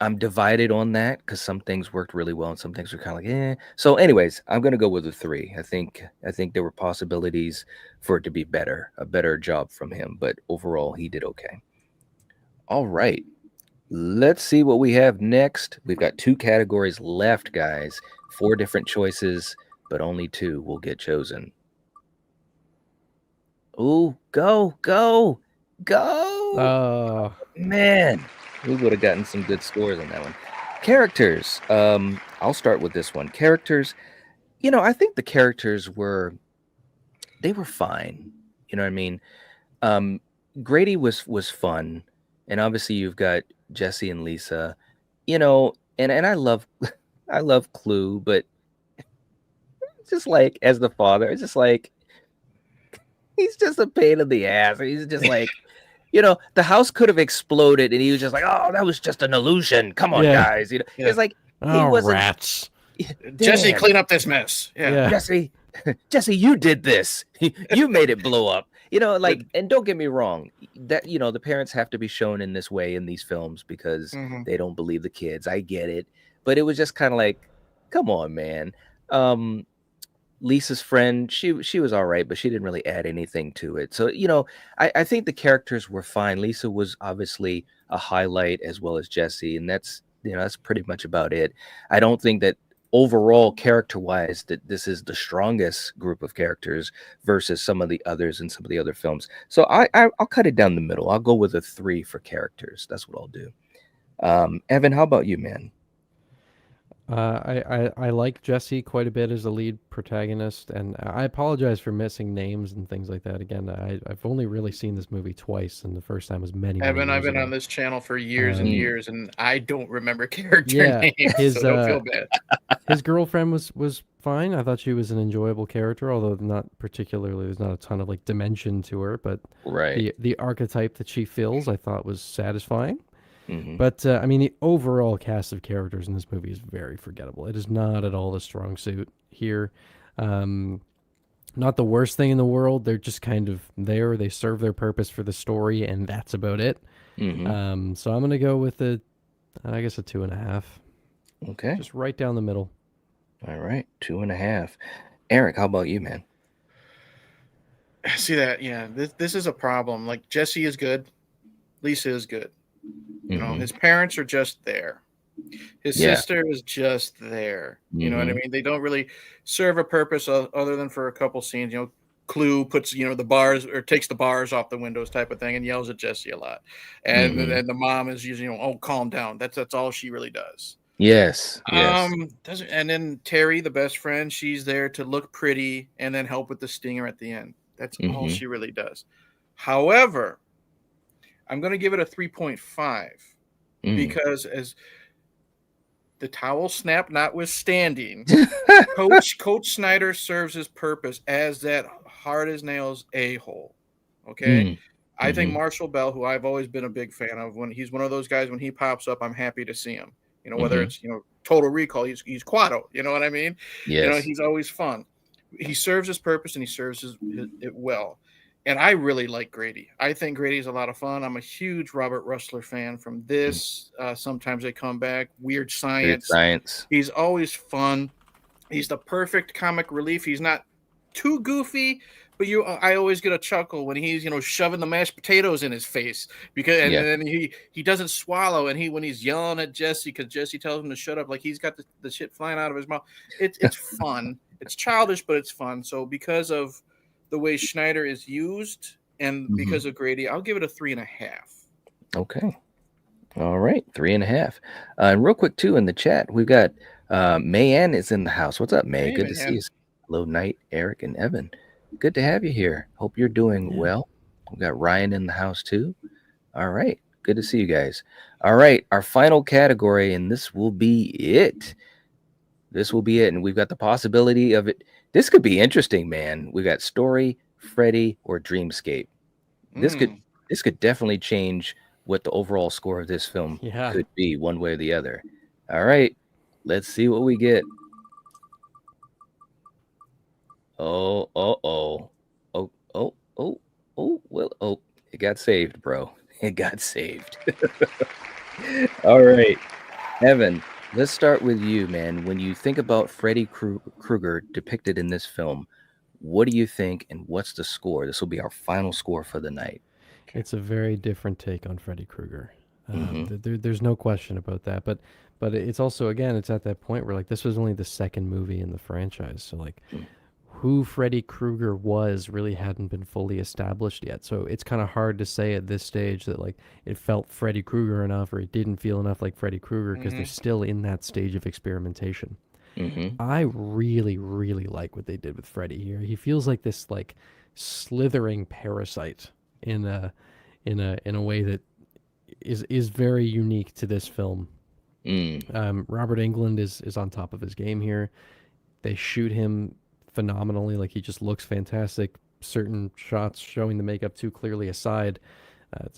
I'm divided on that because some things worked really well and some things were kind of like, eh. So anyways, I'm going to go with a 3. I think there were possibilities for it to be a better job from him, but overall he did okay. All right. Let's see what we have next. We've got 2 categories left, guys. 4 different choices, but only 2 will get chosen. Ooh, go. Oh, Man, we would have gotten some good scores on that one. Characters. I'll start with this one. Characters. I think the characters were fine. You know what I mean? Grady was fun, and obviously you've got Jesse and Lisa. And I love Clue, but just like as the father, it's just like he's just a pain in the ass. He's just like. The house could have exploded, and he was just like, "Oh, that was just an illusion. Come on, guys." It's like he wasn't. Rats. Jesse, clean up this mess. Yeah. Jesse, you did this. You made it blow up. And don't get me wrong, that the parents have to be shown in this way in these films because they don't believe the kids. I get it, but it was just kind of like, come on, man. Lisa's friend, she was all right, but she didn't really add anything to it. So, I think the characters were fine. Lisa was obviously a highlight as well as Jesse, and that's pretty much about it. I don't think that overall character-wise that this is the strongest group of characters versus some of the others in some of the other films. So I'll cut it down the middle. I'll go with a 3 for characters. That's what I'll do. Evan, how about you, man? I like Jesse quite a bit as a lead protagonist, and I apologize for missing names and things like that. Again, I've only really seen this movie twice, and the first time was many Evan, I've years been ago. on this channel for years and Um, years, and I don't remember character yeah, names, so don't feel bad. his girlfriend was fine. I thought she was an enjoyable character, although not particularly. There's not a ton of like dimension to her, but Right. the archetype that she fills, I thought was satisfying. Mm-hmm. But I mean, the overall cast of characters in this movie is very forgettable. It is not at all a strong suit here. Um, Not the worst thing in the world. They're just kind of there. They serve their purpose for the story, and that's about it. Mm-hmm. So I'm gonna go with I guess a 2.5, Okay. just right down the middle. All right. 2.5. Eric, how about you, man? See that? Yeah, this is a problem. Like Jesse is good, Lisa is good. You know, Mm-hmm. his parents are just there. His Yeah. sister is just there. You know what I Mm-hmm. mean? They don't really serve a purpose other than for a couple scenes. You know, Clue puts the bars or takes the bars off the windows type of thing and yells at Jesse a lot, and Mm-hmm. and the mom is usually oh calm down. That's all she really does. Yes. Yes. Doesn't and then Terry, the best friend, she's there to look pretty and then help with the stinger at the end. That's all Mm-hmm. she really does. However, I'm going to give it a 3.5 Mm. because as the towel snap notwithstanding, Coach Snyder serves his purpose as that hard as nails a-hole. Okay? Mm. I think Mm-hmm. Marshall Bell, who I've always been a big fan of, when he's one of those guys, when he pops up, I'm happy to see him. You know, whether Mm-hmm. it's Total Recall, he's Quado. You know what I mean? Yes. He's always fun. He serves his purpose and he serves it well. And I really like Grady. I think Grady's a lot of fun. I'm a huge Robert Russler fan from Mm. this. Sometimes They Come Back, Weird Weird Science. Science. He's always fun. He's the perfect comic relief. He's not too goofy, but I always get a chuckle when he's shoving the mashed potatoes in his face because and Yeah. then he doesn't swallow, and when he's yelling at Jesse because Jesse tells him to shut up, like he's got the shit flying out of his mouth. It's fun. It's childish, but it's fun. So because of the way Schneider is used and Mm-hmm. because of Grady, I'll give it a 3.5. Okay. All right. 3.5. And real quick too in the chat, we've got Mayanne is in the house. What's up, May? Hey Good to see man, you. Hello, Knight, Eric, and Evan. Good to have you here. Hope you're doing Yeah. well. We've got Ryan in the house too. All right. Good to see you guys. All right. Our final category, and this will be it. This will be it. And we've got the possibility of it. This could be interesting, man. We've got story, Freddy, or Dreamscape. This could definitely change what the overall score of this film Yeah. could be, one way or the other. All right. Let's see what we get. Oh, oh. Well, it got saved, bro. It got saved. All right. Evan, let's start with you, man. When you think about Freddy Krueger depicted in this film, what do you think and what's the score? This will be our final score for the night. It's a very different take on Freddy Krueger. Mhm. There's no question about that. But it's also, again, it's at that point where like this was only the second movie in the franchise, so like Mm. who Freddy Krueger was really hadn't been fully established yet. So it's kind of hard to say at this stage that like it felt Freddy Krueger enough or it didn't feel enough like Freddy Krueger because they're still in that stage of experimentation. Mhm. I really, really like what they did with Freddy here. He feels like this like slithering parasite in a way that is very unique to this film. Mm. Robert Englund is on top of his game here. They shoot him phenomenally. Like he just looks fantastic. Certain shots showing the makeup too clearly aside,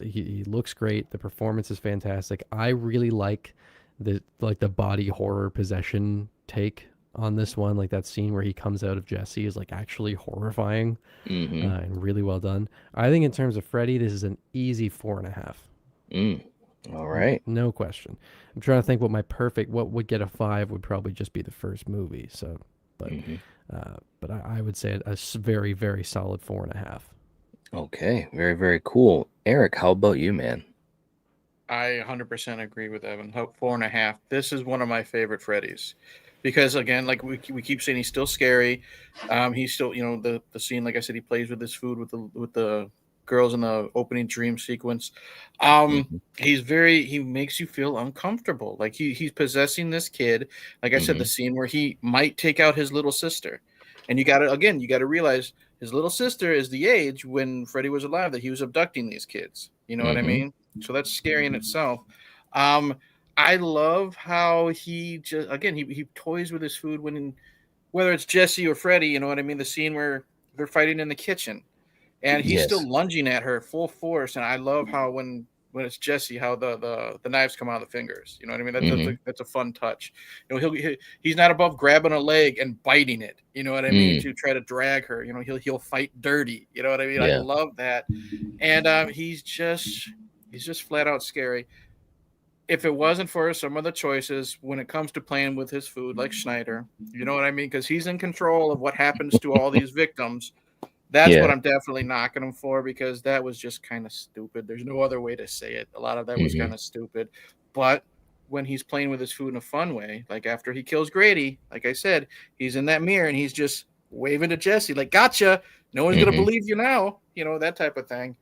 he looks great. The performance is fantastic. I really like the body horror possession take on this one. Like that scene where he comes out of Jesse is like actually horrifying Mhm. and really well done. I think in terms of Freddy, this is an easy 4.5. Mm. All right. No question. I'm trying to think what would get a 5 would probably just be the first movie. So, but Mhm. but I would say very, very solid 4.5. Okay. Very, very cool. Eric, how about you, man? I 100% agree with Evan. 4.5. This is one of my favorite Freddys because again, like we keep saying, he's still scary. He's still, the scene, like I said, he plays with his food with the girls in the opening dream sequence. Mhm. He makes you feel uncomfortable. Like he's possessing this kid. Like I said, the Mhm. scene where he might take out his little sister. And you gotta realize his little sister is the age when Freddy was alive that he was abducting these kids. You know what I Mhm. mean? So that's scary in itself. Um, I love how he just again he toys with his food when whether it's Jesse or Freddy, you know what I mean? The scene where they're fighting in the kitchen and he's still Yes. lunging at her full force. And I love how when it's Jesse, how the knives come out of the fingers. You know what I mean? Mhm. That's a fun touch. You know, he's not above grabbing a leg and biting it. You know what I mean? Mm. To try to drag her. You know, he'll fight dirty. You know what I mean? I Yeah. love that. And he's just flat out scary. If it wasn't for some of the choices when it comes to playing with his food, like Schneider, you know what I mean? Because he's in control of what happens to all these victims. That's what Yeah. I'm definitely knocking him for because that was just kind of stupid. There's no other way to say it. A lot of that was Mhm. kind of stupid. But when he's playing with his food in a fun way, like after he kills Grady, like I said, he's in that mirror and he's just waving to Jesse, like, gotcha. No one's going to Mhm. believe you now. You know, that type of thing.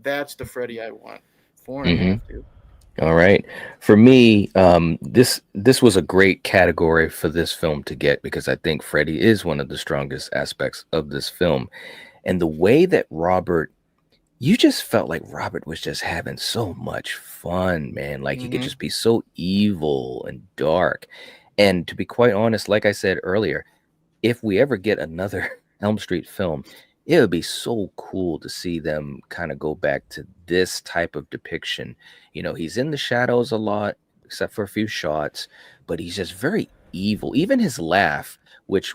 That's the Freddy I want. 4.5, Mhm. dude. All right. For me, this was a great category for this film to get because I think Freddy is one of the strongest aspects of this film, and the way that Robert, you just felt like Robert was just having so much fun, man. Like he could Mm-hmm. just be so evil and dark. And to be quite honest, like I said earlier, if we ever get another Elm Street film, it would be so cool to see them kind of go back to this type of depiction. You know, he's in the shadows a lot, except for a few shots, but he's just very evil. Even his laugh, which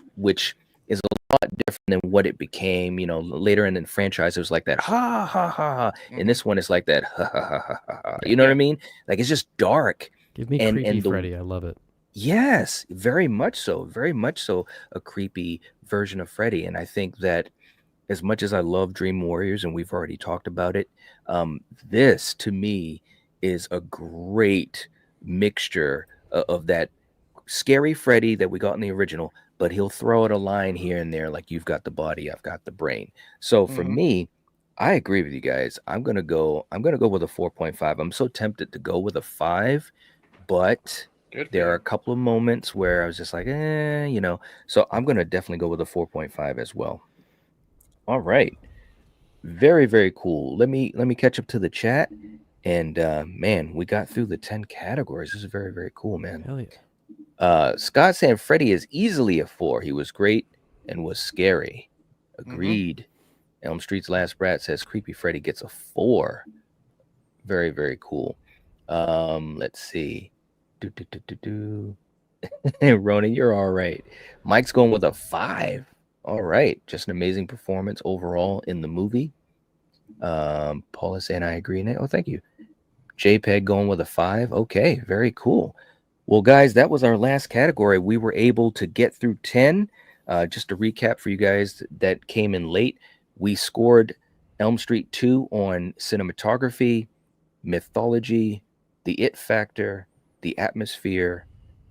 is a lot different than what it became. You know, later in the franchise, it was like that ha ha ha ha. And Mm-hmm. this one is like that ha ha ha ha ha. Ha. You know what I Yeah. mean? Like it's just dark. Give me creepy And the Freddy. I love it. Yes, very much so a creepy version of Freddy. And I think that as much as I love Dream Warriors, and we've already talked about it, this to me is a great mixture of that scary Freddy that we got in the original, but he'll throw out a line here and there like you've got the body, I've got the brain. So for Mm-hmm. me, I agree with you guys. I'm gonna go with a 4.5. I'm so tempted to go with a 5, but Good for there are you. a couple of moments where I was just like, you know. So I'm gonna definitely go with a 4.5 as well. All right. Very, very cool. Let me catch up to the chat. And man, we got through the 10 categories. This is very, very cool, man. Hell yeah. Scott saying Freddy is easily a 4. He was great and was scary. Mm-hmm. Agreed. Elm Street's Last Brat says Creepy Freddy gets a 4. Very, very cool. Let's see. Do, do, do, do, do. Ronan, you're all right. Mike's going with a 5. All right. Just an amazing performance overall in the movie. Paula saying I agree. Oh, thank you. JPEG going with a 5. Okay, very cool. Well, guys, that was our last category. We were able to get through 10. Just to recap for you guys that came in late, we scored Elm Street 2 on cinematography, mythology, the it factor, the atmosphere,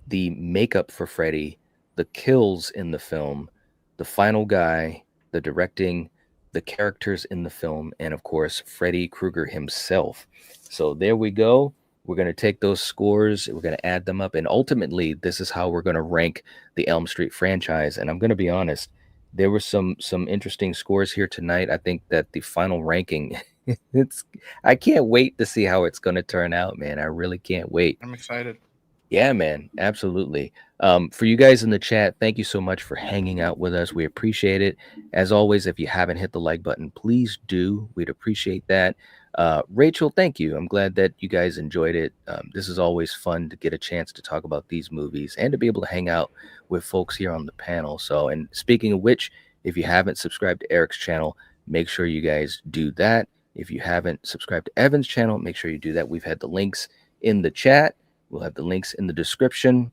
the makeup for Freddy, the kills in the film, the final guy, the directing, the characters in the film, and of course, Freddy Krueger himself. So there we go. We're going to take those scores, we're going to add them up, and ultimately, this is how we're going to rank the Elm Street franchise. And I'm going to be honest, there were some interesting scores here tonight. I think that the final ranking, it's I can't wait to see how it's going to turn out, man. I really can't wait. I'm excited. Yeah, man, absolutely. For you guys in the chat, thank you so much for hanging out with us. We appreciate it. As always, if you haven't hit the like button, please do. We'd appreciate that. Rachel, thank you. I'm glad that you guys enjoyed it. This is always fun to get a chance to talk about these movies and to be able to hang out with folks here on the panel. So, and speaking of which, if you haven't subscribed to Eric's channel, make sure you guys do that. If you haven't subscribed to Evan's channel, make sure you do that. We've had the links in the chat. We'll have the links in the description.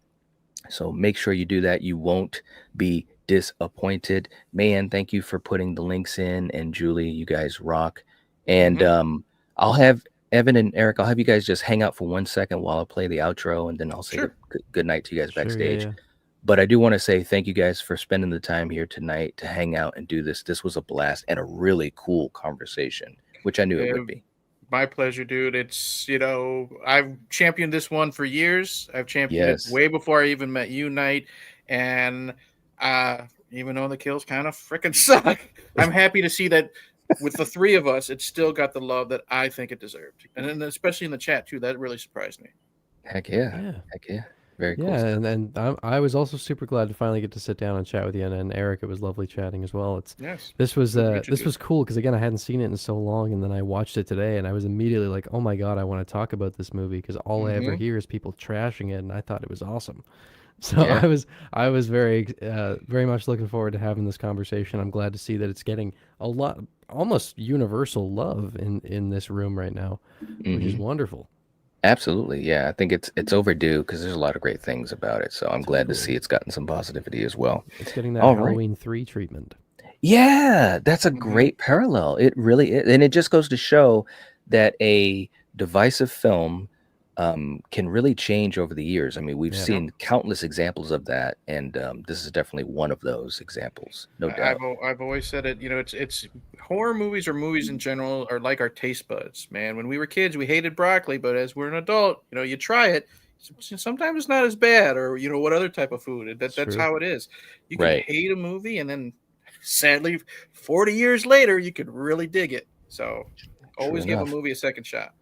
So make sure you do that. You won't be disappointed. Man, thank you for putting the links in. And Julie, you guys rock. And Mm-hmm. I'll have Evan and Eric, I'll have you guys just hang out for 1 second while I play the outro, and then I'll say Sure. good night to you guys Sure. Yeah. backstage. Yeah. But I do want to say thank you guys for spending the time here tonight to hang out and do this. This was a blast and a really cool conversation. which I knew it would be. My pleasure, dude. It's, I've championed this one for years. I've championed Yes. it way before I even met you, Knight. And even though the kills kind of freaking suck, I'm happy to see that with the three of us, it still got the love that I think it deserved. And then especially in the chat, too, that really surprised me. Heck yeah. Heck yeah. Very cool. Yeah, and I was also super glad to finally get to sit down and chat with you, and Eric. It was lovely chatting as well. This was cool because again I hadn't seen it in so long, and then I watched it today, and I was immediately like, oh my god, I want to talk about this movie because all I ever hear is people trashing it, and I thought it was awesome. So Yeah. I was very much looking forward to having this conversation. I'm glad to see that it's getting a lot, almost universal love in this room right now, which is wonderful. Absolutely. Yeah. I think it's overdue because there's a lot of great things about it. So I'm glad to see it's gotten some positivity as well. It's getting that All right. Halloween 3 treatment. Yeah, that's a great parallel. It really is. And it just goes to show that a divisive film can really change over the years. I mean, we've seen countless examples of that, and this is definitely one of those examples, no doubt. I've always said it. It's horror movies or movies in general are like our taste buds, man. When we were kids, we hated broccoli, but as we're an adult, you try it. Sometimes it's not as bad, or what other type of food. That's how it is. You can hate a movie, and then sadly, 40 years later, you could really dig it. So always give a movie a second shot.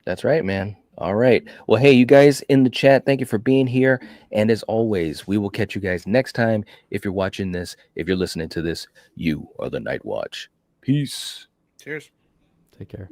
That's right, man. All right. Well, hey, you guys in the chat, thank you for being here. And as always, we will catch you guys next time. If you're watching this, if you're listening to this, you are the Night Watch. Peace. Cheers. Take care.